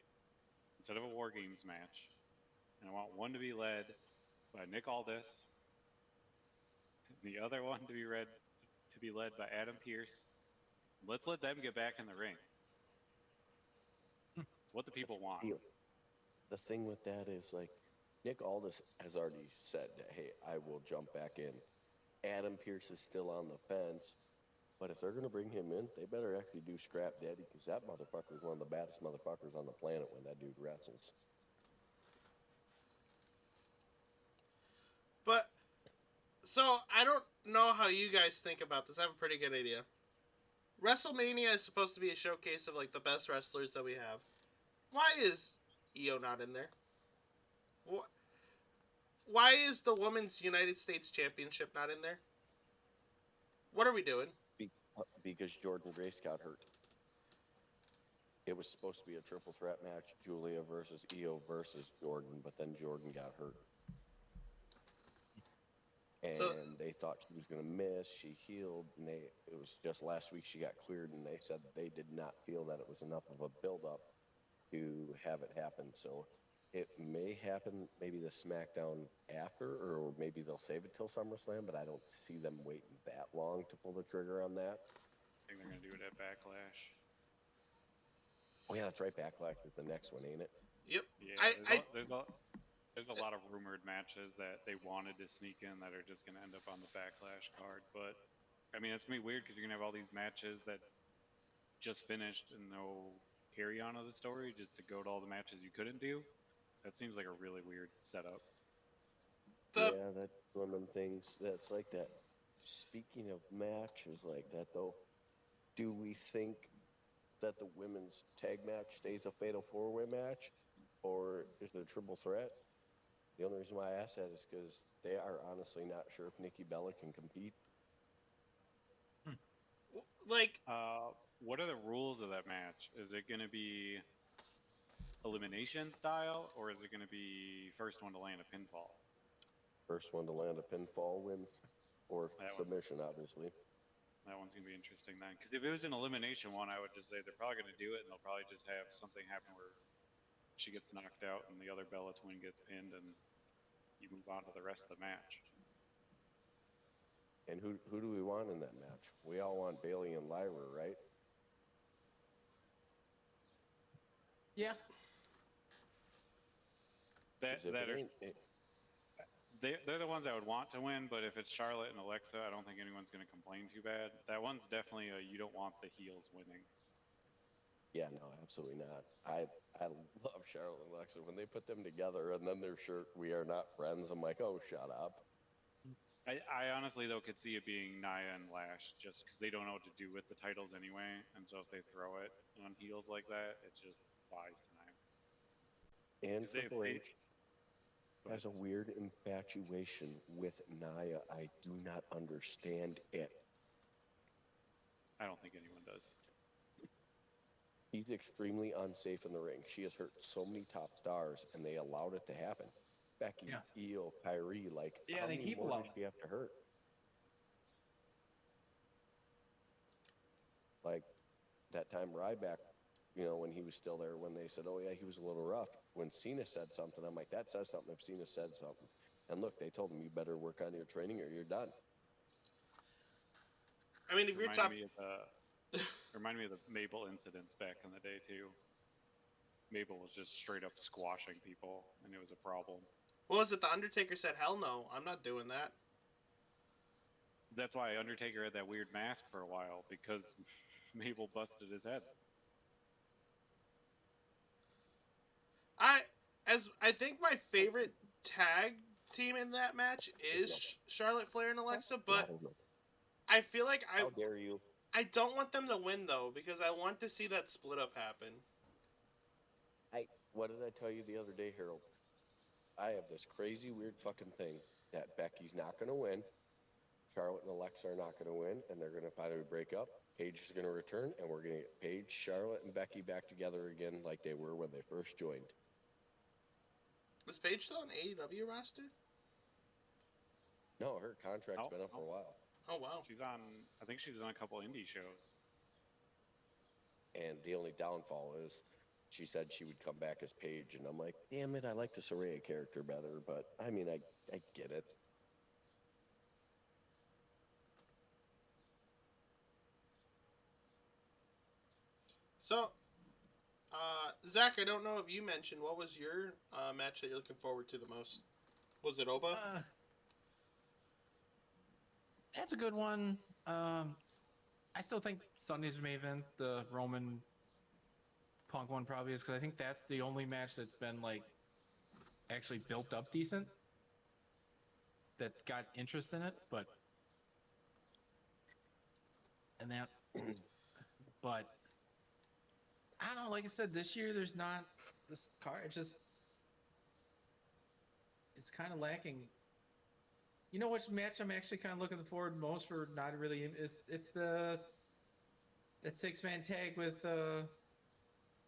Instead of a War Games match. And I want one to be led by Nick Aldis, and the other one to be led by Adam Pearce. Let's let them get back in the ring. It's what the people want.
The thing with that is like Nick Aldis has already said that, hey, I will jump back in. Adam Pearce is still on the fence, but if they're going to bring him in, they better actually do Scrap Daddy because that motherfucker is one of the baddest motherfuckers on the planet when that dude wrestles.
But so I don't know how you guys think about this. I have a pretty good idea. WrestleMania is supposed to be a showcase of like the best wrestlers that we have. Why is Io not in there? Why is the Women's United States Championship not in there? What are we doing?
Because Jordan Grace got hurt. It was supposed to be a triple threat match, Julia versus Io versus Jordan, but then Jordan got hurt. And they thought she was going to miss. She healed, and it was just last week she got cleared, and they said they did not feel that it was enough of a build-up to have it happen. So it may happen maybe the SmackDown after, or maybe they'll save it till SummerSlam, but I don't see them waiting that long to pull the trigger on that.
I think they're going to do it at Backlash.
Oh, yeah, that's right. Backlash is the next one, ain't it?
Yep.
Yeah, there's a lot of rumored matches that they wanted to sneak in that are just going to end up on the Backlash card. But, I mean, it's going to be weird because you're going to have all these matches that just finished and no carry on of the story just to go to all the matches you couldn't do. That seems like a really weird setup.
Yeah, that's one of them things that's like that. Speaking of matches like that, though, do we think that the women's tag match stays a fatal four-way match, or is it a triple threat? The only reason why I ask that is because they are honestly not sure if Nikki Bella can compete.
Like,
what are the rules of that match? Is it going to be elimination style, or is it going to be first one to land a pinfall?
First one to land a pinfall wins, or
That
submission, obviously.
That one's going to be interesting then. Because if it was an elimination one, I would just say they're probably going to do it, and they'll probably just have something happen where she gets knocked out and the other Bella twin gets pinned, and you move on to the rest of the match.
And who do we want in that match? We all want Bailey and Lyra, right?
Yeah.
They're the ones I would want to win, but if it's Charlotte and Alexa, I don't think anyone's going to complain too bad. That one's definitely you don't want the heels winning.
Yeah, no, absolutely not. I love Charlotte and Alexa. When they put them together and then their shirt, "We are not friends," I'm like, oh, shut up.
I honestly, though, could see it being Nia and Lash just because they don't know what to do with the titles anyway. And so if they throw it on heels like that, it just buys time.
And Triple H has a weird infatuation with Nia. I do not understand it.
I don't think anyone does.
She's extremely unsafe in the ring. She has hurt so many top stars, and they allowed it to happen. Becky, Io, Kyrie, like,
yeah,
how
they
many
keep
more
allowing
did she have to hurt? Like that time Ryback, when he was still there, when they said, oh, yeah, he was a little rough. When Cena said something, I'm like, that says something if Cena said something. And look, they told him, you better work on your training or you're done.
I mean, if you're top...
Remind me of the Mabel incidents back in the day, too. Mabel was just straight up squashing people, and it was a problem.
What was it? The Undertaker said, hell no, I'm not doing that.
That's why Undertaker had that weird mask for a while, because Mabel busted his head.
I think my favorite tag team in that match is Charlotte Flair and Alexa, but I feel like
how dare you?
I don't want them to win though, because I want to see that split up happen.
What did I tell you the other day, Harold? I have this crazy weird fucking thing that Becky's not going to win, Charlotte and Alexa are not going to win, and they're going to finally break up. Paige is going to return, and we're going to get Paige, Charlotte, and Becky back together again like they were when they first joined.
Is Paige still on AEW roster?
No, her contract's been up for a while.
Oh, wow.
I think she's on a couple indie shows.
And the only downfall is she said she would come back as Paige, and I'm like, damn it, I like the Saraya character better, but I mean, I get it.
So, Zach, I don't know if you mentioned, what was your match that you're looking forward to the most? Was it Oba?
That's a good one. I still think Sunday's main event, the Roman Punk one, probably is, because I think that's the only match that's been like actually built up decent, that got interest in it. But but I don't know. Like I said, this year there's not this card. It just it's kind of lacking. You know which match I'm actually kind of looking forward most for? Not really. It's the that 6-man tag with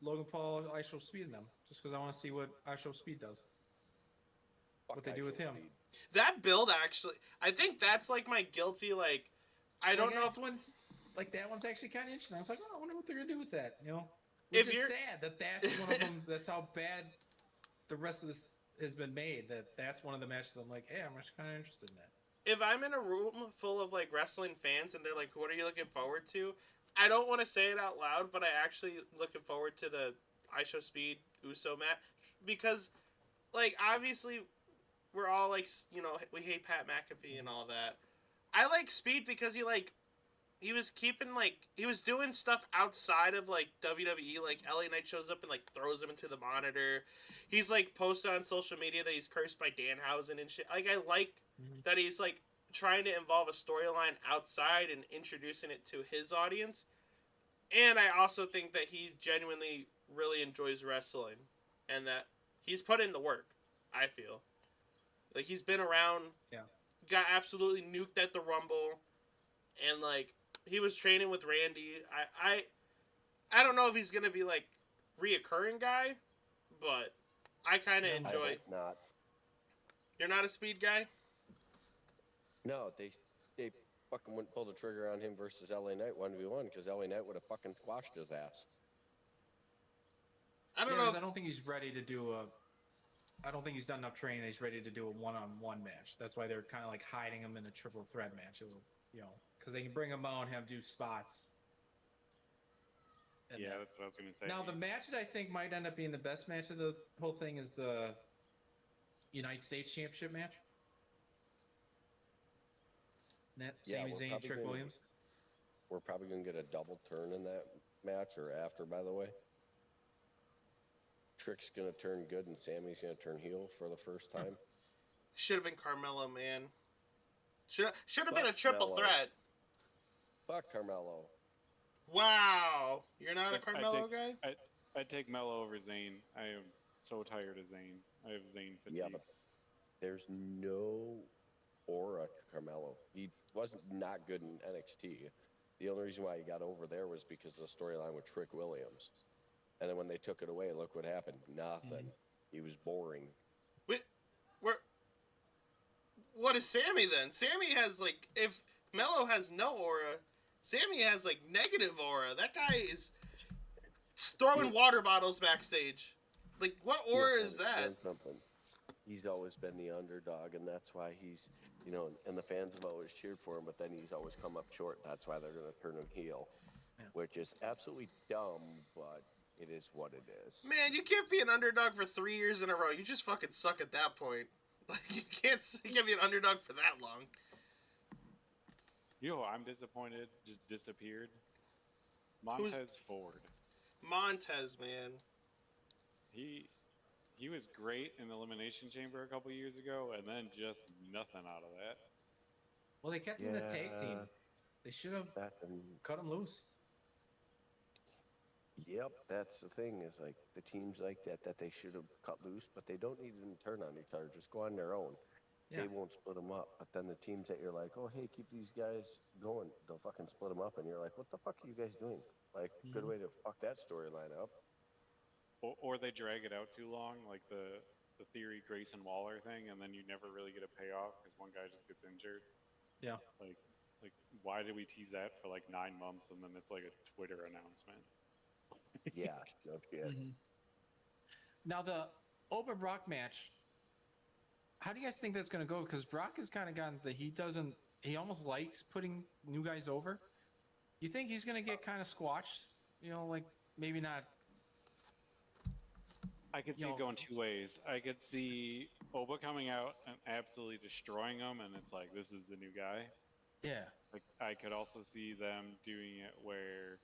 Logan Paul, I Show Speed in them, just because I want to see what I Show Speed does,
Fuck,
what they
I
do with
show
him.
speed.
That build actually, I think that's like my guilty like. I don't know if
Like that one's actually kind of interesting. I was like, oh, I wonder what they're gonna do with that. You know,
If
which is
you're-
sad that that's one of them. That's how bad the rest of this has been made. That's one of the matches I'm like, hey, I'm actually kind of interested in that.
if I'm in a room full of like wrestling fans and they're like, "What are you looking forward to?" I don't want to say it out loud, but I actually looking forward to the I Show Speed Uso match because, like, obviously we're all like, we hate Pat McAfee and all that. I like Speed because he was keeping he was doing stuff outside of like WWE. Like LA Knight shows up and like throws him into the monitor. He's like posted on social media that he's cursed by Danhausen and shit. Like I like that he's like trying to involve a storyline outside and introducing it to his audience. And I also think that he genuinely really enjoys wrestling and that he's put in the work. I feel like he's been around.
Yeah.
Got absolutely nuked at the Rumble, and like he was training with Randy. I don't know if he's gonna be like reoccurring guy, but I kind of
I
I
enjoy.
hope not.
You're not a Speed guy.
No, they fucking wouldn't pull the trigger on him versus LA Knight 1v1 because LA Knight would have fucking squashed his ass.
I don't
Yeah,
know.
'cause I don't think he's ready to do a. I don't think he's done enough training. He's ready to do a one-on-one match. That's why they're kind of like hiding him in a triple threat match. Because they can bring him out and have him do spots. And
Yeah,
then-
that's what I was gonna say.
Now the match that I think might end up being the best match of the whole thing is the United States Championship match.
Yeah,
Sami
we're
Zayn,
probably
Trick
gonna-
Williams.
We're probably going to get a double turn in that match or after, by the way. Trick's going to turn good and Sammy's going to turn heel for the first time.
Should have been Carmelo, man. Should have been a
Fuck
triple
Melo.
threat.
Fuck Carmelo.
Wow, you're not a
I'd
Carmelo
take-
guy.
I'd take Mello over Zayn. I am so tired of Zayn. I have Zayn fatigue.
Yeah, but there's no aura to Carmelo. He wasn't not good in NXT. The only reason why he got over there was because of the storyline with Trick Williams. And then when they took it away, look what happened. Nothing. He was boring.
What is Sammy then? Sammy has like, if Mello has no aura, Sammy has like negative aura. That guy is throwing water bottles backstage. Like, what aura is that?
Something. He's always been the underdog, and that's why he's, and the fans have always cheered for him, but then he's always come up short. That's why they're going to turn him heel, which is absolutely dumb, but it is what it is.
Man, you can't be an underdog for 3 years in a row. You just fucking suck at that point. Like, you can't be an underdog for that long.
I'm disappointed. Just disappeared. Montez Ford.
Montez, man.
He was great in the Elimination Chamber a couple years ago, and then just nothing out of that.
Well, they kept him in the tag team. They should have cut him loose.
Yep, that's the thing. Is like the teams like that they should have cut loose, but they don't need them to turn on each other. Just go on their own.
Yeah.
They won't split them up. But then the teams that you're like, oh hey, keep these guys going, they'll fucking split them up, and you're like, what the fuck are you guys doing? Like, good way to fuck that storyline up.
Or they drag it out too long, like the Theory Grayson Waller thing, and then you never really get a payoff because one guy just gets injured.
Yeah.
Like why did we tease that for like 9 months and then it's like a Twitter announcement?
Yeah, no shit.
Now the Open Brock match. How do you guys think that's going to go? Because Brock has kind of gotten he almost likes putting new guys over. You think he's going to get kind of squashed? Like maybe not.
I could see it going two ways. I could see Oba coming out and absolutely destroying him, and it's like, this is the new guy.
Yeah.
Like, I could also see them doing it where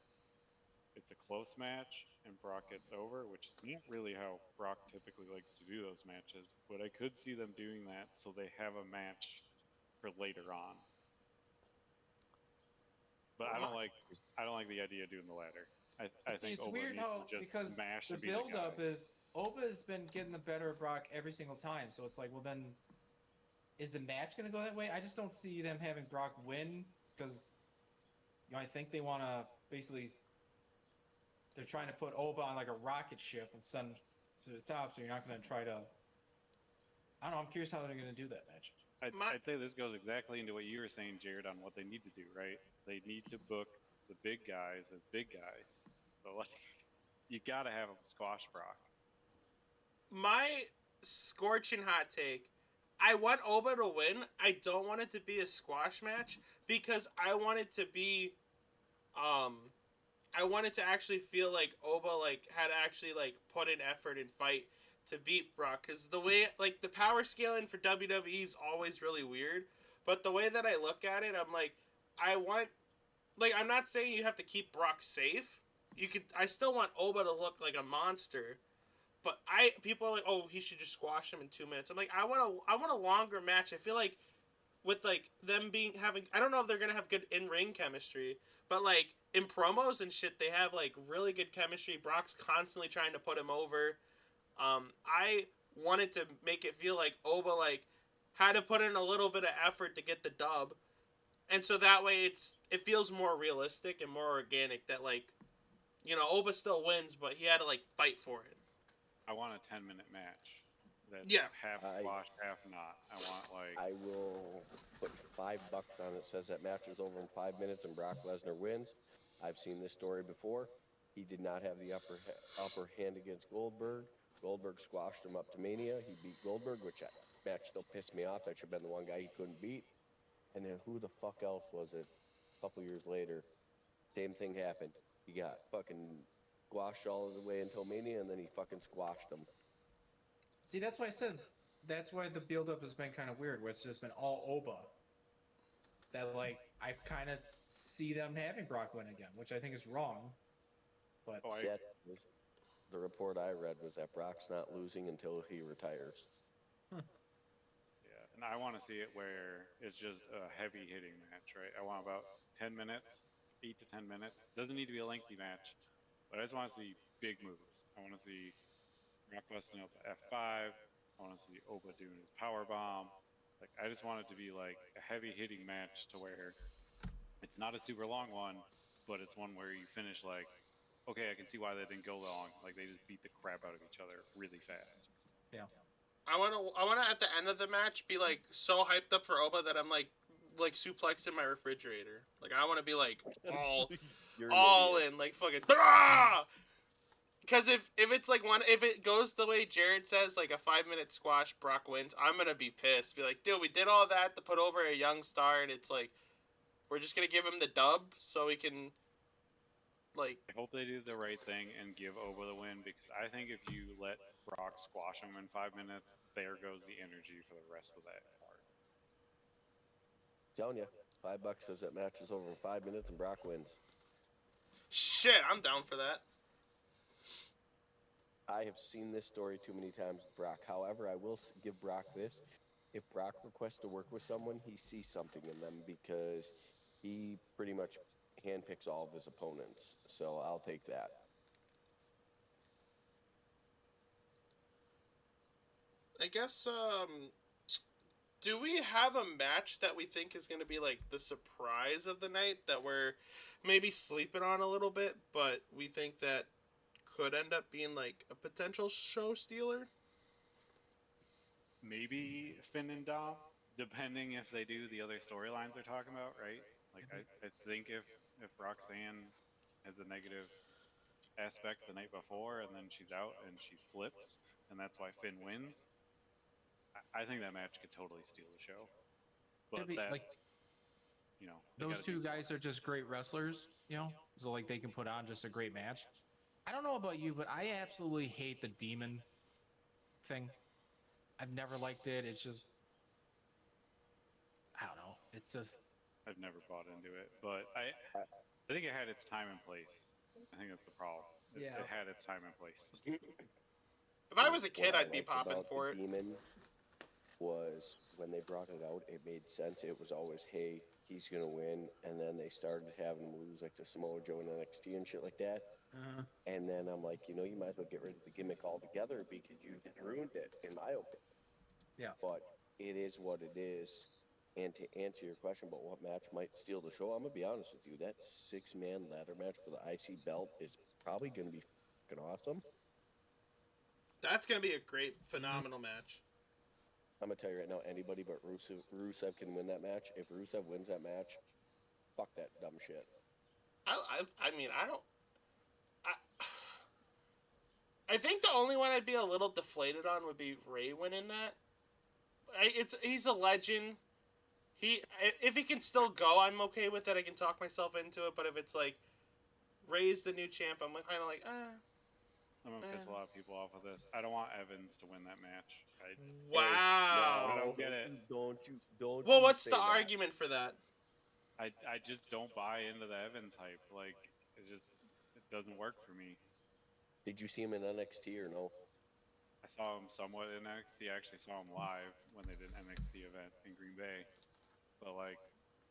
it's a close match and Brock gets over, which is not really how Brock typically likes to do those matches. But I could see them doing that so they have a match for later on. But I don't like the idea of doing the latter. I think
it's
Oba
weird
needs
how
to just
because
smash
the
and be the
build up
guy.
is Oba's been getting the better of Brock every single time. So it's like, well, then is the match going to go that way? I just don't see them having Brock win because I think they want to basically they're trying to put Oba on like a rocket ship and send him to the top. So you're not going to try to. I don't know. I'm curious how they're going to do that match.
My
I'd say this goes exactly into what you were saying, Jared, on what they need to do, right? They need to book the big guys as big guys. So, like, you got to have them squash Brock.
my scorching hot take. I want Oba to win. I don't want it to be a squash match because I want it to be um I wanted to actually feel like Oba like had actually like put in effort and fight to beat Brock because the way like the power scaling for WWE is always really weird, but the way that I look at it, I'm like I want like I'm not saying you have to keep Brock safe. You could I still want Oba to look like a monster, but people are like oh he should just squash him in 2 minutes. I'm like I want a longer match. I feel like with like them being having I don't know if they're gonna have good in ring chemistry, but like in promos and shit they have like really good chemistry. Brock's constantly trying to put him over. I wanted to make it feel like Oba like had to put in a little bit of effort to get the dub, and so that way it feels more realistic and more organic. That like Oba still wins, but he had to like fight for it.
I want a 10-minute match that's
Yeah,
half
I
squash, half not. I want, like,
I will put $5 on it. Says that match is over in 5 minutes and Brock Lesnar wins. I've seen this story before. He did not have the upper hand against Goldberg. Goldberg squashed him up to Mania. He beat Goldberg, which match still pissed me off. That should have been the one guy he couldn't beat. And then who the fuck else was it? A couple years later, same thing happened. He got fucking squashed all the way until Mania, and then he fucking squashed him.
See, that's why I said that's why the build-up has been kind of weird, where it's just been all Oba. That like I kind of see them having Brock win again, which I think is wrong. But
oh, I
Seth, the report I read was that Brock's not losing until he retires.
yeah, and I want to see it where it's just a heavy hitting match, right? I want about 10 minutes, 8 to 10 minutes. Doesn't need to be a lengthy match, but I just want to see big moves. I want to see Brock busting out the F5. I want to see Oba doing his power bomb. Like, I just want it to be like a heavy hitting match to where it's not a super long one, but it's one where you finish like, okay, I can see why they didn't go long. Like, they just beat the crap out of each other really fast.
yeah,
I want to at the end of the match be like so hyped up for Oba that I'm like suplexing my refrigerator. Like I want to be like
You're an
all
idiot.
in like fucking. Because if it's like if it goes the way Jared says like a 5 minute squash Brock wins, I'm gonna be pissed. Be like, dude, we did all that to put over a young star, and it's like we're just gonna give him the dub so we can like
I hope they do the right thing and give Oba the win because I think if you let Brock squash him in 5 minutes, there goes the energy for the rest of that card.
Telling you, $5 says that match is over in 5 minutes and Brock wins.
shit. I'm down for that.
I have seen this story too many times with Brock. However, I will give Brock this. If Brock requests to work with someone, he sees something in them because he pretty much handpicks all of his opponents. So I'll take that.
I guess do we have a match that we think is going to be like the surprise of the night that we're maybe sleeping on a little bit, but we think that could end up being like a potential show stealer?
Maybe Finn and Dom, depending if they do the other storylines they're talking about, right? Like, I think if Roxanne has a negative aspect the night before and then she's out and she flips and that's why Finn wins, I think that match could totally steal the show. But
it'd be
that,
like
they
those
gotta
two
do
guys are just great wrestlers, so like they can put on just a great match. I don't know about you, but I absolutely hate the demon thing. I've never liked it. It's just I don't know. It's just
I've never bought into it, but I think it had its time and place. I think that's the problem. It had its time and place.
If I was a kid,
What I
I'd be
liked
popping
about
for
the
it.
Demon was when they brought it out, it made sense. It was always, hey, he's gonna win, and then they started having him lose like the Samoa Joe in NXT and shit like that. And then I'm like, you might as well get rid of the gimmick altogether because you just ruined it, in my opinion.
Yeah.
But it is what it is. And to answer your question about what match might steal the show, I'm gonna be honest with you. That 6-man ladder match for the IC belt is probably gonna be fucking awesome.
That's gonna be a great, phenomenal match.
I'm gonna tell you right now, anybody but Rusev can win that match. If Rusev wins that match, fuck that dumb shit.
I mean, I don't. I, I think the only one I'd be a little deflated on would be Ray winning that. He's a legend. If he can still go, I'm okay with it. I can talk myself into it. But if it's like Ray's the new champ, I'm kind of like,
I'm gonna piss a lot of people off with this. I don't want Evans to win that match.
wow.
I don't get it.
Don't
Well,
you
what's
say
the
that.
argument for that?
I just don't buy into the Evans hype. Like it doesn't work for me.
Did you see him in NXT or no?
I saw him somewhat in NXT. I actually saw him live when they did an NXT event in Green Bay. But like,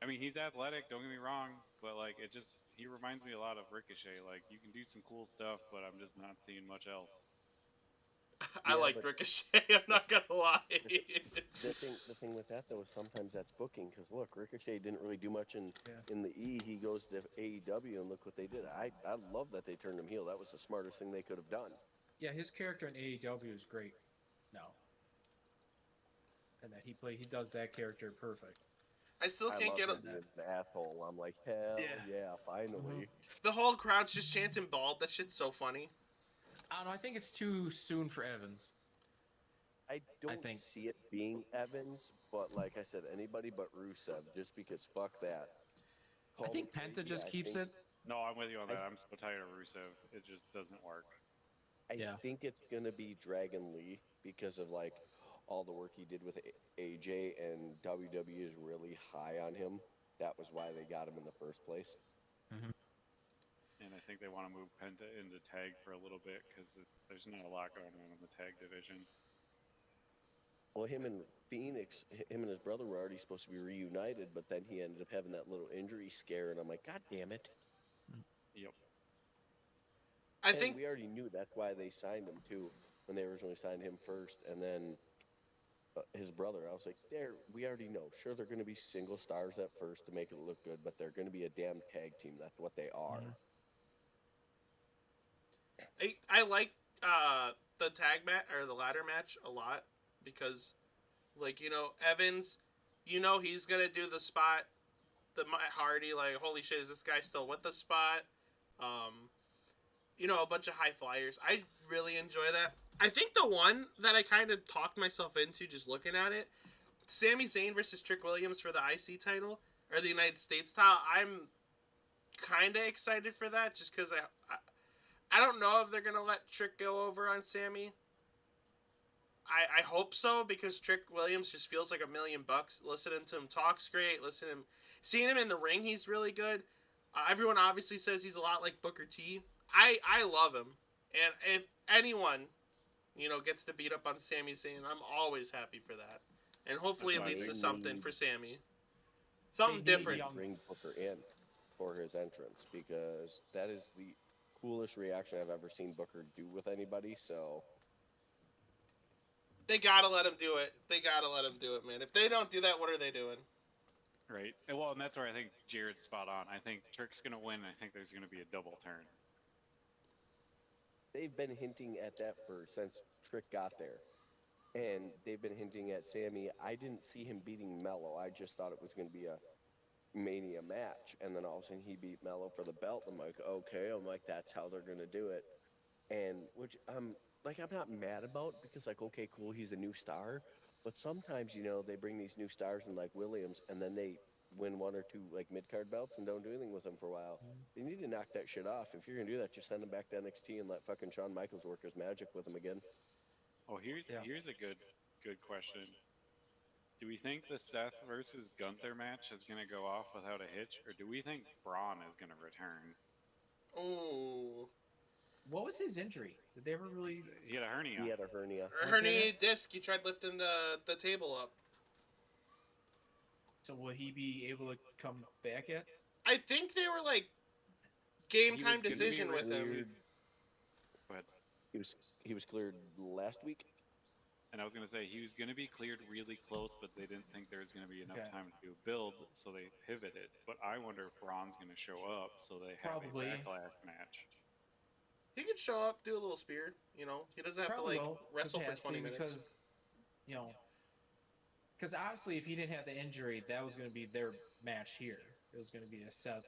I mean, he's athletic. Don't get me wrong. But like, he reminds me a lot of Ricochet. Like, you can do some cool stuff, but I'm just not seeing much else.
I
Yeah,
like
but-
Ricochet. I'm not gonna lie.
The thing with that though is sometimes that's booking because look, Ricochet didn't really do much in the E. He goes to AEW and look what they did. I love that they turned him heel. That was the smartest thing they could have done.
Yeah, his character in AEW is great. No. And that he does that character perfect.
I still
I
can't
love
get
him being an asshole. I'm like, hell yeah, finally.
the whole crowd's just chanting bald. That shit's so funny.
I don't know. I think it's too soon for Evans.
I don't
think-
see it being Evans, but like I said, anybody but Rusev, just because fuck that.
I
Call
think
me
Penta
crazy,
just
I
keeps
think-
it.
No, I'm with you on that. I'm so tired of Rusev. It just doesn't work.
I think it's gonna be Dragon Lee because of like all the work he did with AJ, and WWE is really high on him. That was why they got him in the first place.
And I think they want to move Penta into tag for a little bit because there's not a lot going on in the tag division.
Well, him and Phoenix, him and his brother were already supposed to be reunited, but then he ended up having that little injury scare, and I'm like, God damn it!
Yep.
I
And
think
we already knew that's why they signed him too, when they originally signed him first, and then his brother. I was like, we already know. Sure, they're going to be single stars at first to make it look good, but they're going to be a damn tag team. That's what they are.
I like the tag match or the ladder match a lot because, like, Evans, he's gonna do the spot, the Matt Hardy, like, holy shit, is this guy still with the spot? A bunch of high flyers. I really enjoy that. I think the one that I kind of talked myself into just looking at it, Sami Zayn versus Trick Williams for the IC title or the United States title. I'm kind of excited for that just because I don't know if they're gonna let Trick go over on Sammy. I hope so because Trick Williams just feels like $1,000,000. Listening to him talk's great. Seeing him in the ring, he's really good. Everyone obviously says he's a lot like Booker T. I love him, and if anyone, gets to beat up on Sami Zayn, I'm always happy for that, and hopefully it leads to something for Sammy, something different.
Bring Booker in for his entrance because that is the coolest reaction I've ever seen Booker do with anybody. So
they gotta let him do it. They gotta let him do it, man. If they don't do that, what are they doing?
Right. And that's where I think Jared's spot on. I think Trick's gonna win. I think there's gonna be a double turn.
they've been hinting at that since Trick got there. And they've been hinting at Sammy. I didn't see him beating Mello. I just thought it was going to be a Mania match. And then all of a sudden he beat Mello for the belt. I'm like, okay. I'm like, that's how they're going to do it. And which I'm not mad about because like, okay, cool. He's a new star. But sometimes, they bring these new stars in like Williams and then they win one or two like mid-card belts and don't do anything with them for a while. You need to knock that shit off. If you're going to do that, just send him back to NXT and let fucking Shawn Michaels work his magic with him again.
Oh, here's a good question. Do we think the Seth versus Gunther match is gonna go off without a hitch, or do we think Braun is gonna return?
Oh,
What was his injury? Did they ever really?
He had a hernia.
He had a hernia.
a herniated disc. He tried lifting the table up.
So will he be able to come back yet?
I think they were like game
he was
time
going to be
decision with him.
Cleared.
but
He was cleared last week.
and I was going to say he was going to be cleared really close, but they didn't think there was going to be enough
Okay.
time to do a build, so they pivoted. But I wonder if Braun's going to show up, so they have
Probably.
a backlash match.
He could show up, do a little spear. You know, he doesn't have
Probably
to like
will,
wrestle for
has to
20 minutes.
because, you know, because obviously if he didn't have the injury, that was going to be their match here. It was going to be a Seth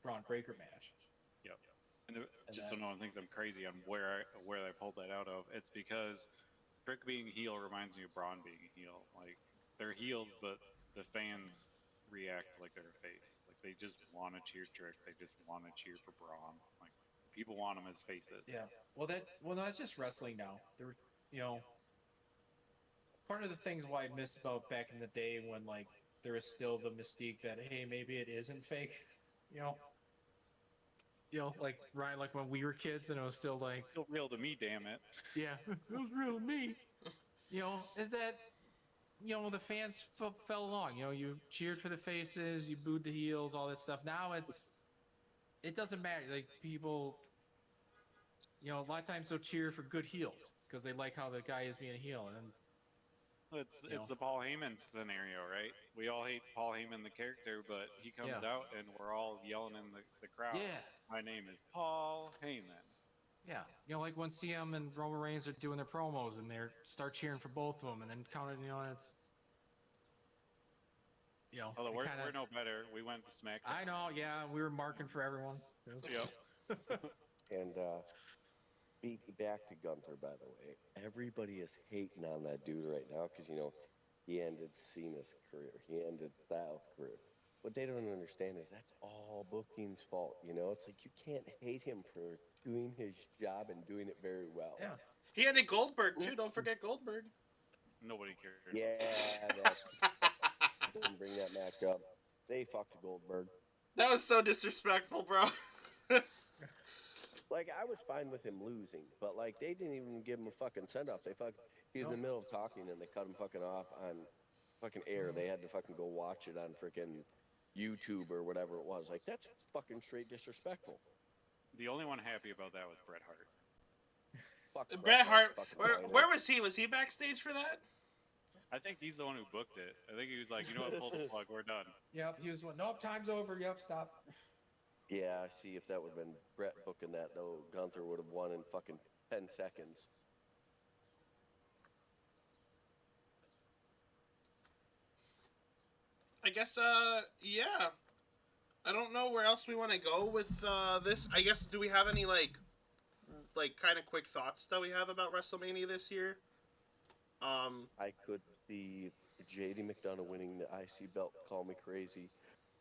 Braun Breaker match.
Yep. And just so no one thinks I'm crazy on where I pulled that out of, it's because Trick being heel reminds me of Braun being a heel. Like they're heels, but the fans react like they're a face. Like they just want to cheer Trick. They just want to cheer for Braun. Like people want them as faces.
Yeah. Well, that's just wrestling now. There, you know, part of the things why I missed about back in the day when like there was still the mystique that hey maybe it isn't fake, you know. You know, like Ryan, like when we were kids and it was still like,
Still real to me, damn it.
yeah, it was real to me. You know, is that you know the fans fell along. You know, you cheered for the faces, you booed the heels, all that stuff. Now it doesn't matter. Like people, you know, a lot of times they'll cheer for good heels because they like how the guy is being a heel, and you
It's
know,
the Paul Heyman scenario, right? We all hate Paul Heyman the character, but he comes
yeah,
out and we're all yelling in the crowd.
yeah.
My name is Paul Heyman.
Yeah, you know, like when CM and Roman Reigns are doing their promos and they start cheering for both of them, and then counted. You know, that's you know,
Although
it kinda,
we're no better. We went to SmackDown.
I know, yeah, we were marking for everyone. It was,
Yep.
And back to Gunther, by the way. Everybody is hating on that dude right now because, you know, he ended Cena's career. He ended Styles' career. What they don't understand is that's all booking's fault. You know, it's like you can't hate him for doing his job and doing it very well.
yeah.
He ended Goldberg too. Don't forget Goldberg.
Nobody cares.
Yeah, didn't bring that match up. They fucked Goldberg.
That was so disrespectful, bro.
Like I was fine with him losing, but like they didn't even give him a fucking send off. He was in the middle of talking and they cut him fucking off on fucking air. They had to fucking go watch it on freaking YouTube or whatever it was. Like that's fucking straight disrespectful.
The only one happy about that was Bret Hart.
Fuck
Bret Hart.
fucking
Where was he? Was he backstage for that?
I think he's the one who booked it. I think he was like, you know what, pull the plug, we're done.
Yep, he was one. Nope, time's over. Yep, stop.
Yeah, see if that would have been Brett booking that though, Gunther would have won in fucking 10 seconds.
I guess. Yeah. I don't know where else we want to go with this. I guess. Do we have any like kind of quick thoughts that we have about WrestleMania this year?
I could see JD McDonough winning the IC belt. Call me crazy.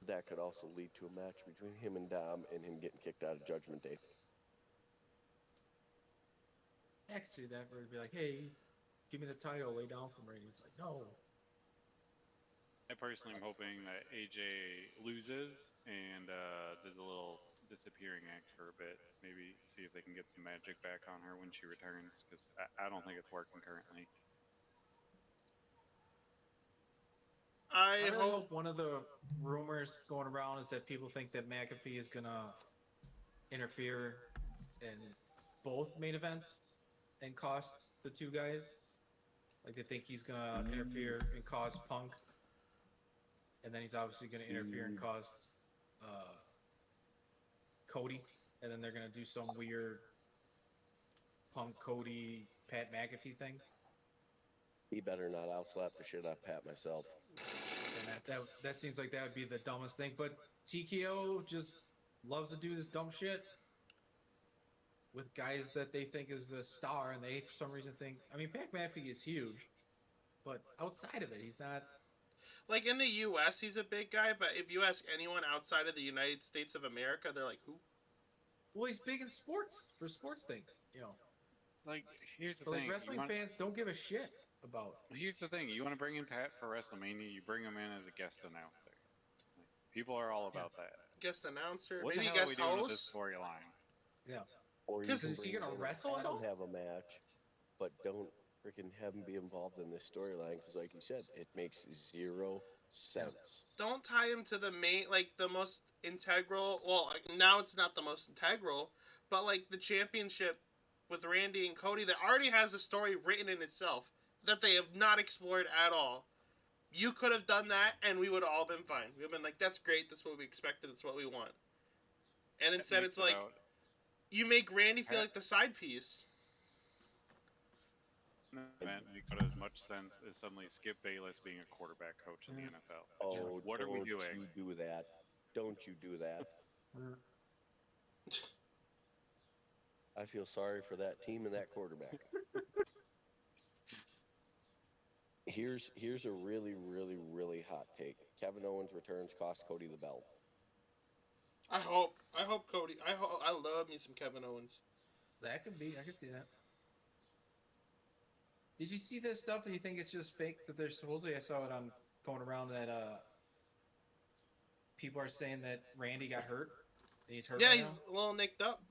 That could also lead to a match between him and Dom and him getting kicked out of Judgment Day.
I could see that where it'd be like, hey, give me the title, lay down for me. And he's like, no.
I personally am hoping that AJ loses and does a little disappearing act for a bit. Maybe see if they can get some magic back on her when she returns, because I don't think it's working currently.
I
I
really
hope.
hope one of the rumors going around is that people think that McAfee is gonna interfere in both main events and cost the two guys. Like they think he's gonna interfere and cause Punk, and then he's obviously gonna interfere and cause Cody, and then they're gonna do some weird Punk Cody Pat McAfee thing.
He better not outslap the shit out of Pat myself.
And that seems like that would be the dumbest thing. But TKO just loves to do this dumb shit with guys that they think is a star, and they for some reason think. I mean, Pat McAfee is huge, but outside of it, he's not.
Like in the U.S., he's a big guy, but if you ask anyone outside of the United States of America, they're like, who?
Well, he's big in sports for sports things, you know.
Like, here's the
But like
thing.
wrestling fans don't give a shit about.
Here's the thing. You want to bring in Pat for WrestleMania, you bring him in as a guest announcer. Like, people are all about that.
Guest announcer,
What
maybe
the hell are we
guest
doing with this
host.
storyline?
Yeah.
Or you
'Cause
can
is he
bring
gonna
him in
wrestle at
and
all?
have a match, but don't freaking have him be involved in this storyline because, like you said, it makes zero sense.
Don't tie him to the main, like the most integral. Well, like, now it's not the most integral, but like the championship with Randy and Cody that already has a story written in itself that they have not explored at all. You could have done that, and we would have all been fine. We've been like, "That's great. That's what we expected. That's what we want." And
That
instead,
makes
it's like you make Randy feel like the side piece.
That makes about as much sense as suddenly Skip Bayless being a quarterback coach in the NFL.
Oh,
What are we doing?
You do that. Don't you do that. I feel sorry for that team and that quarterback. Here's a really, really, really hot take. Kevin Owens returns cost Cody the belt.
I hope Cody. I love me some Kevin Owens.
That could be. I could see that. Did you see this stuff? Or you think it's just fake? That there's supposedly I saw it on going around that people are saying that Randy got hurt. And he's hurt.
Yeah,
right
he's
now,
a little nicked up.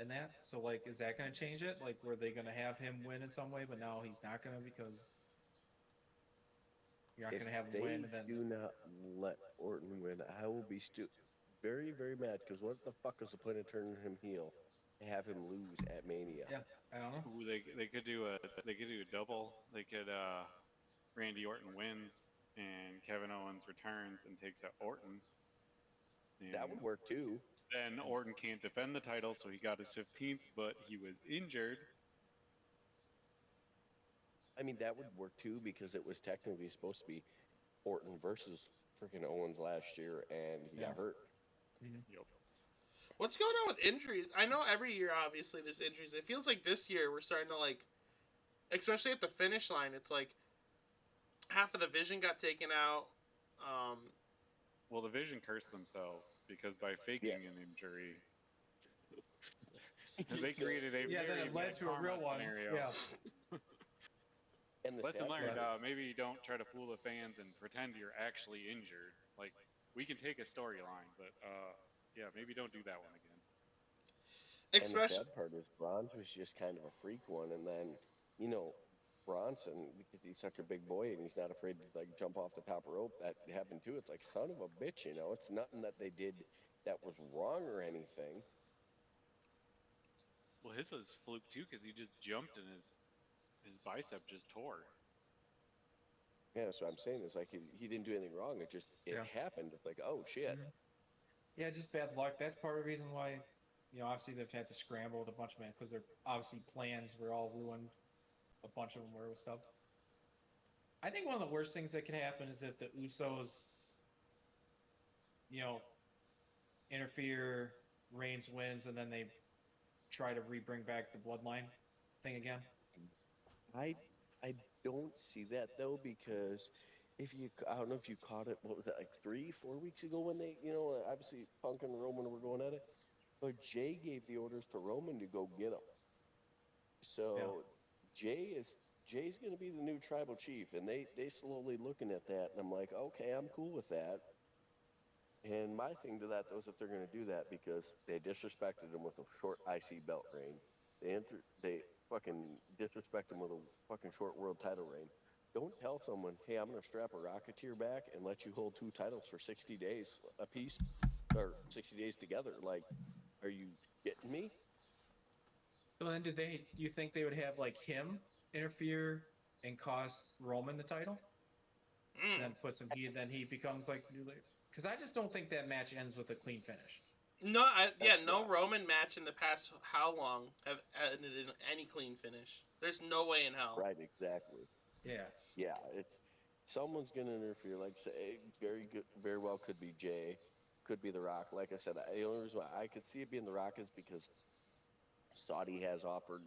and that. So like, is that going to change it? Like, were they going to have him win in some way, but now he's not going to because you're not going to have him win. And then
do not let Orton win, I will be very, very mad because what the fuck is the point of turning him heel? Have him lose at Mania.
yeah, I don't know.
Ooh, they could do a double. They could Randy Orton wins and Kevin Owens returns and takes out Orton. And
That would work too.
then Orton can't defend the title, so he got his 15th, but he was injured.
I mean, that would work too because it was technically supposed to be Orton versus freaking Owens last year, and he got hurt.
Yep.
What's going on with injuries? I know every year, obviously, there's injuries. It feels like this year we're starting to, like, especially at the finish line, it's like half of the vision got taken out.
Well, the Vision cursed themselves because by faking an injury, they created a
Yeah, then
very
it led
bad
to a real
karma
one.
scenario.
Yeah.
And the
Lesson
sad
learned,
part-
maybe don't try to fool the fans and pretend you're actually injured. Like, we can take a storyline, but yeah, maybe don't do that one again.
And the
Especially,
sad part is Bronze was just kind of a freak one, and then Bronson, because he's such a big boy and he's not afraid to like jump off the top rope. That happened too. It's like son of a bitch, It's nothing that they did that was wrong or anything.
Well, his was fluke too because he just jumped and his bicep just tore.
Yeah, that's what I'm saying. It's like he didn't do anything wrong. It happened. It's like, oh shit.
Yeah, just bad luck. That's part of the reason why, obviously they've had to scramble with a bunch of men because their obviously plans were all ruined. A bunch of them were with stuff. I think one of the worst things that could happen is if the Usos, interfere, Reigns wins, and then they try to bring back the bloodline thing again.
I don't see that though because I don't know if you caught it. What was that, like 3-4 weeks ago when they obviously Punk and Roman were going at it, but Jay gave the orders to Roman to go get him. So Jay's going to be the new tribal chief, and they slowly looking at that, and I'm like, okay, I'm cool with that. And my thing to that though is if they're going to do that because they disrespected him with a short IC belt reign, they fucking disrespect him with a fucking short world title reign. Don't tell someone, hey, I'm going to strap a rocket to your back and let you hold 2 titles for 60 days a piece, or 60 days together. Like, are you getting me?
So then, do you think they would have like him interfere and cost Roman the title? And then put some heat, then he becomes like new leader. Because I just don't think that match ends with a clean finish.
no, no Roman match in the past how long have ended in any clean finish? There's no way in hell.
Right, exactly.
Yeah.
Yeah, someone's going to interfere. Like, say, very well could be Jay, could be The Rock. Like I said, the only reason why I could see it being The Rock is because Saudi has offered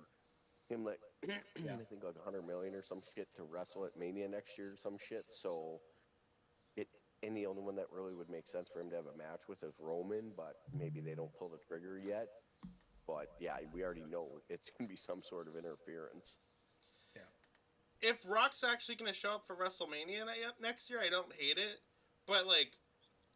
him like I think like 100 million or some shit to wrestle at Mania next year or some shit. So and the only one that really would make sense for him to have a match with is Roman, but maybe they don't pull the trigger yet. But yeah, we already know it's gonna be some sort of interference.
Yeah.
If Rock's actually going to show up for WrestleMania next year, I don't hate it. But, like,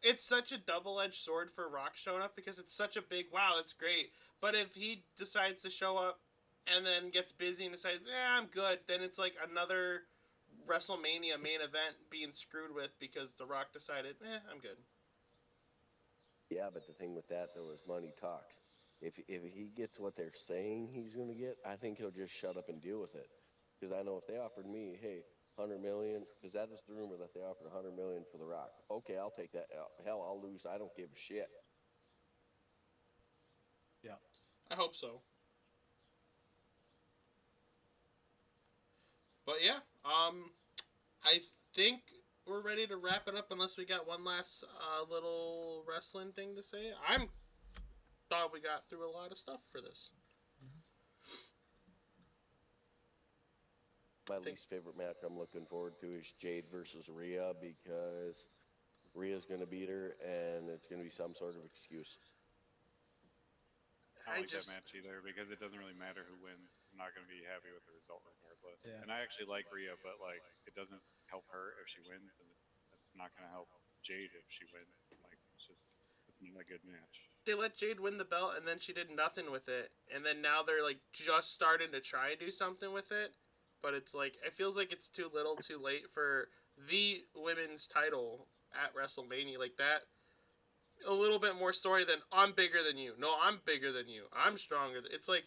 it's such a double-edged sword for Rock showing up because it's such a big, wow, that's great. But if he decides to show up and then gets busy and decides, I'm good, then it's like another WrestleMania main event being screwed with because The Rock decided, I'm good.
Yeah, but the thing with that though is money talks. If he gets what they're saying he's going to get, I think he'll just shut up and deal with it. Because I know if they offered me, hey, 100 million, because that is the rumor that they offered 100 million for The Rock. Okay, I'll take that. Hell, I'll lose. I don't give a shit.
Yeah.
I hope so. But yeah, I think we're ready to wrap it up unless we got one last little wrestling thing to say. I'm thought we got through a lot of stuff for this.
My least favorite match I'm looking forward to is Jade versus Rhea because Rhea's going to beat her and it's going to be some sort of excuse.
I don't like that match either because it doesn't really matter who wins. I'm not going to be happy with the result regardless.
Yeah.
And I actually like Rhea, but like it doesn't help her if she wins, and it's not going to help Jade if she wins. Like it's not a good match.
They let Jade win the belt and then she did nothing with it, and then now they're like just starting to try and do something with it, but it's like it feels like it's too little, too late for the women's title at WrestleMania like that. A little bit more story than I'm bigger than you. No, I'm bigger than you. I'm stronger. It's like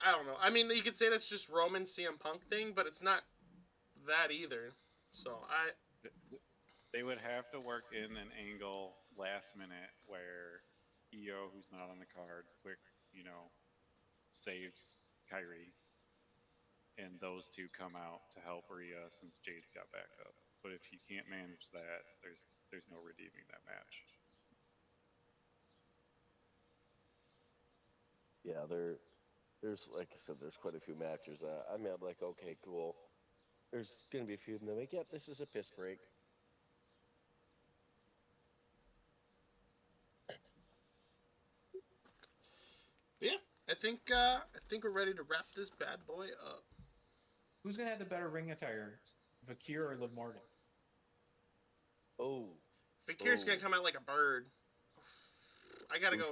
I don't know. I mean, you could say that's just Roman CM Punk thing, but it's not that either. So
They would have to work in an angle last minute where EO, who's not on the card, quick, saves Kyrie, and those two come out to help Rhea since Jade's got back up. But if you can't manage that, there's no redeeming that match.
Yeah, there's like I said, there's quite a fean matches. I'm like, okay, cool. There's going to be a few of them that make, yeah, this is a piss break.
yeah, I think we're ready to wrap this bad boy up.
Who's gonna have the better ring attire, Vakir or Liv Morgan?
Oh,
Fakir's gonna come out like a bird. I gotta go.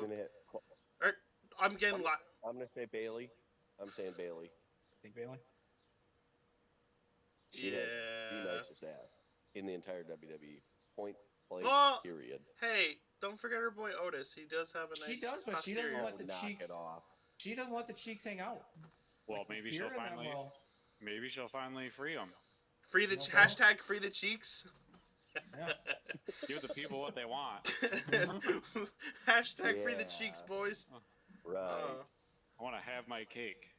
I'm getting.
I'm gonna say Bailey. I'm saying Bailey.
Think Bailey?
She has the nicest ass in the entire WWE. Point blank. Period.
Hey, don't forget her boy Otis. He does have a nice.
She does, but
posterior.
she doesn't let the
knock
cheeks.
it off.
She doesn't let the cheeks hang out.
Well,
Like
maybe
Vakir
she'll
and them
finally.
will-
Maybe she'll finally free them.
Free the
No
hashtag free the cheeks.
Yeah.
Give the people what they want.
Hashtag free the
Yeah.
cheeks, boys.
Right.
I want to have my cake.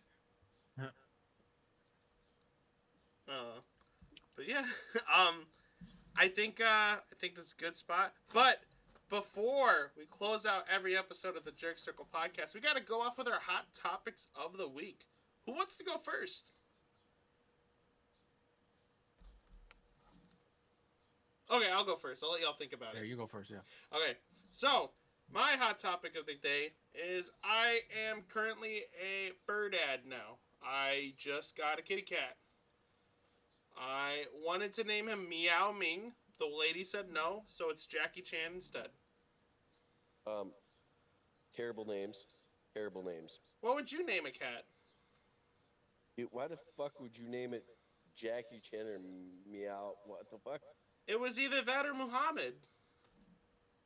But yeah, I think this is a good spot. But before we close out every episode of the Jerk Circle podcast, we got to go off with our hot topics of the week. Who wants to go first? Okay, I'll go first. I'll let y'all think about it.
There, you go first. Yeah.
Okay, so my hot topic of the day is I am currently a fur dad now. I just got a kitty cat. I wanted to name him Meow Ming. The lady said no, so it's Jackie Chan instead.
Terrible names. Terrible names.
What would you name a cat?
Why the fuck would you name it Jackie Chan or Meow? What the fuck?
It was either that or Muhammad.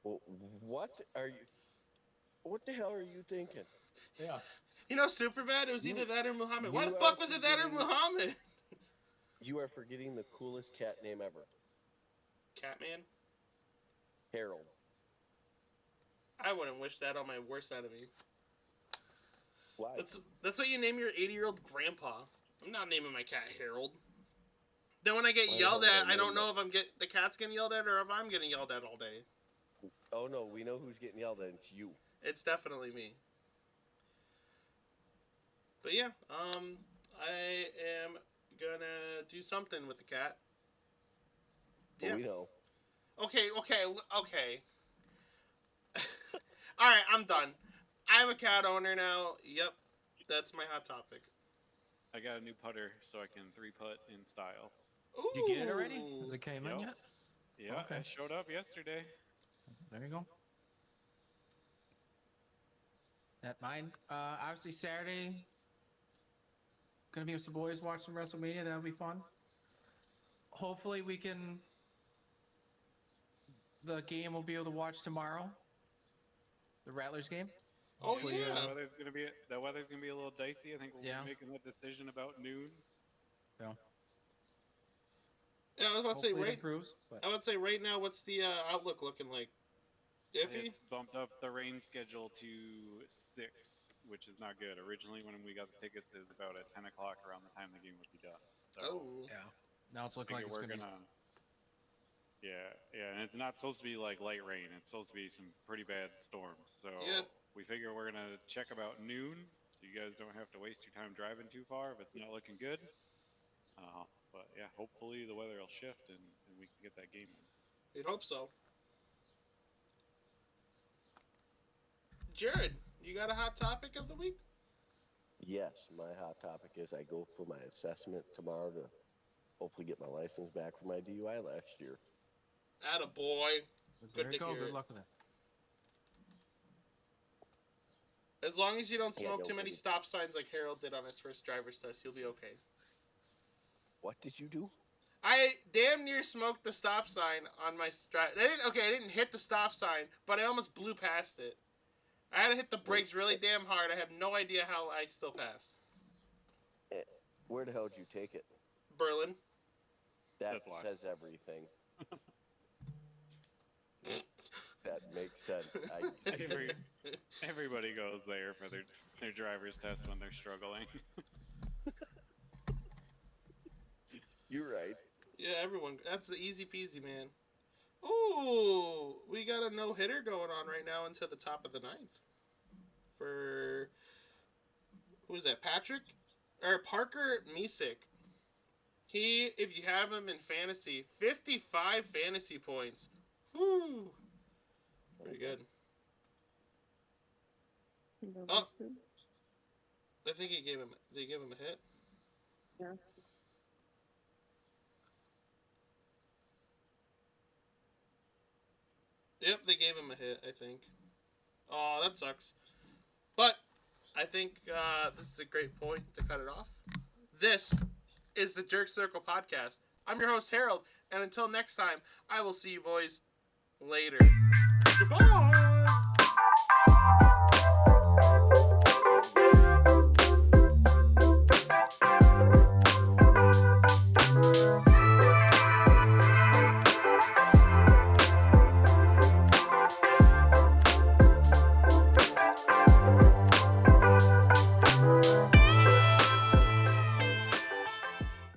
Well, what are you? What the hell are you thinking?
Yeah.
You know, Superbad, it was either that or Muhammad. Why the
you
fuck
are
was it that or
forgetting-
Muhammad?
You are forgetting the coolest cat name ever.
Catman?
Harold.
I wouldn't wish that on my worst enemy.
Why?
That's what you name your 80-year-old grandpa. I'm not naming my cat Harold. Then when I get
Why
yelled
not?
at, I
I
don't
know
know if the cat's getting yelled at or if I'm getting yelled at all day.
Oh no, we know who's getting yelled at. It's you.
It's definitely me. But yeah, I am gonna do something with the cat.
Well,
Yeah.
we know.
Okay. Alright, I'm done. I'm a cat owner now. Yep. That's my hot topic.
I got a new putter so I can 3-putt in style.
Ooh.
You get it already? Has it came in
Yep.
yet?
Yeah,
Okay.
it showed up yesterday.
There you go. At mine, obviously Saturday. Gonna be with some boys watching WrestleMania. That'll be fun. hopefully we can. The game we'll be able to watch tomorrow. The Rattlers game.
Oh,
Hopefully,
yeah.
The weather's gonna be a little dicey. I think we'll
Yeah.
be making that decision about noon.
Yeah.
Yeah, I was about to say
Hopefully it
right.
improves. But
I would say right now, what's the outlook looking like? Iffy.
It's bumped up the rain schedule to 6, which is not good. Originally, when we got the tickets, it was about at 10 o'clock around the time the game would be done. So
Oh.
yeah, now it's looking like
figure
it's
we're
gonna.
yeah, and it's not supposed to be like light rain. It's supposed to be some pretty bad storms. So
Yeah.
we figure we're gonna check about noon, so you guys don't have to waste your time driving too far if it's not looking good. But yeah, hopefully the weather will shift and we can get that game in.
You'd hope so. Jared, you got a hot topic of the week?
Yes, my hot topic is I go for my assessment tomorrow to hopefully get my license back for my DUI last year.
Attaboy.
There
Good
you
to
go.
hear
Good
it.
luck with it.
As long as you don't
Yeah,
smoke
no
too many
worries.
stop signs like Harold did on his first driver's test, you'll be okay.
What did you do?
I damn near smoked the stop sign on my drive. I didn't hit the stop sign, but I almost blew past it. I had to hit the brakes really damn hard. I have no idea how I still passed.
Where the hell did you take it?
Berlin.
That
That's
says everything. That makes sense.
Everybody goes there for their driver's test when they're struggling.
You're right.
Yeah, everyone. That's the easy peasy, man. Ooh, we got a no-hitter going on right now until the top of the ninth. For, who's that, Parker Misick. He, if you have him in fantasy, 55 fantasy points. Woo. Pretty good. Oh. I think they gave him a hit.
Yeah.
Yep, they gave him a hit, I think. Oh, that sucks. But I think this is a great point to cut it off. This is the Jerk Circle Podcast. I'm your host, Harold, and until next time, I will see you boys later. Goodbye!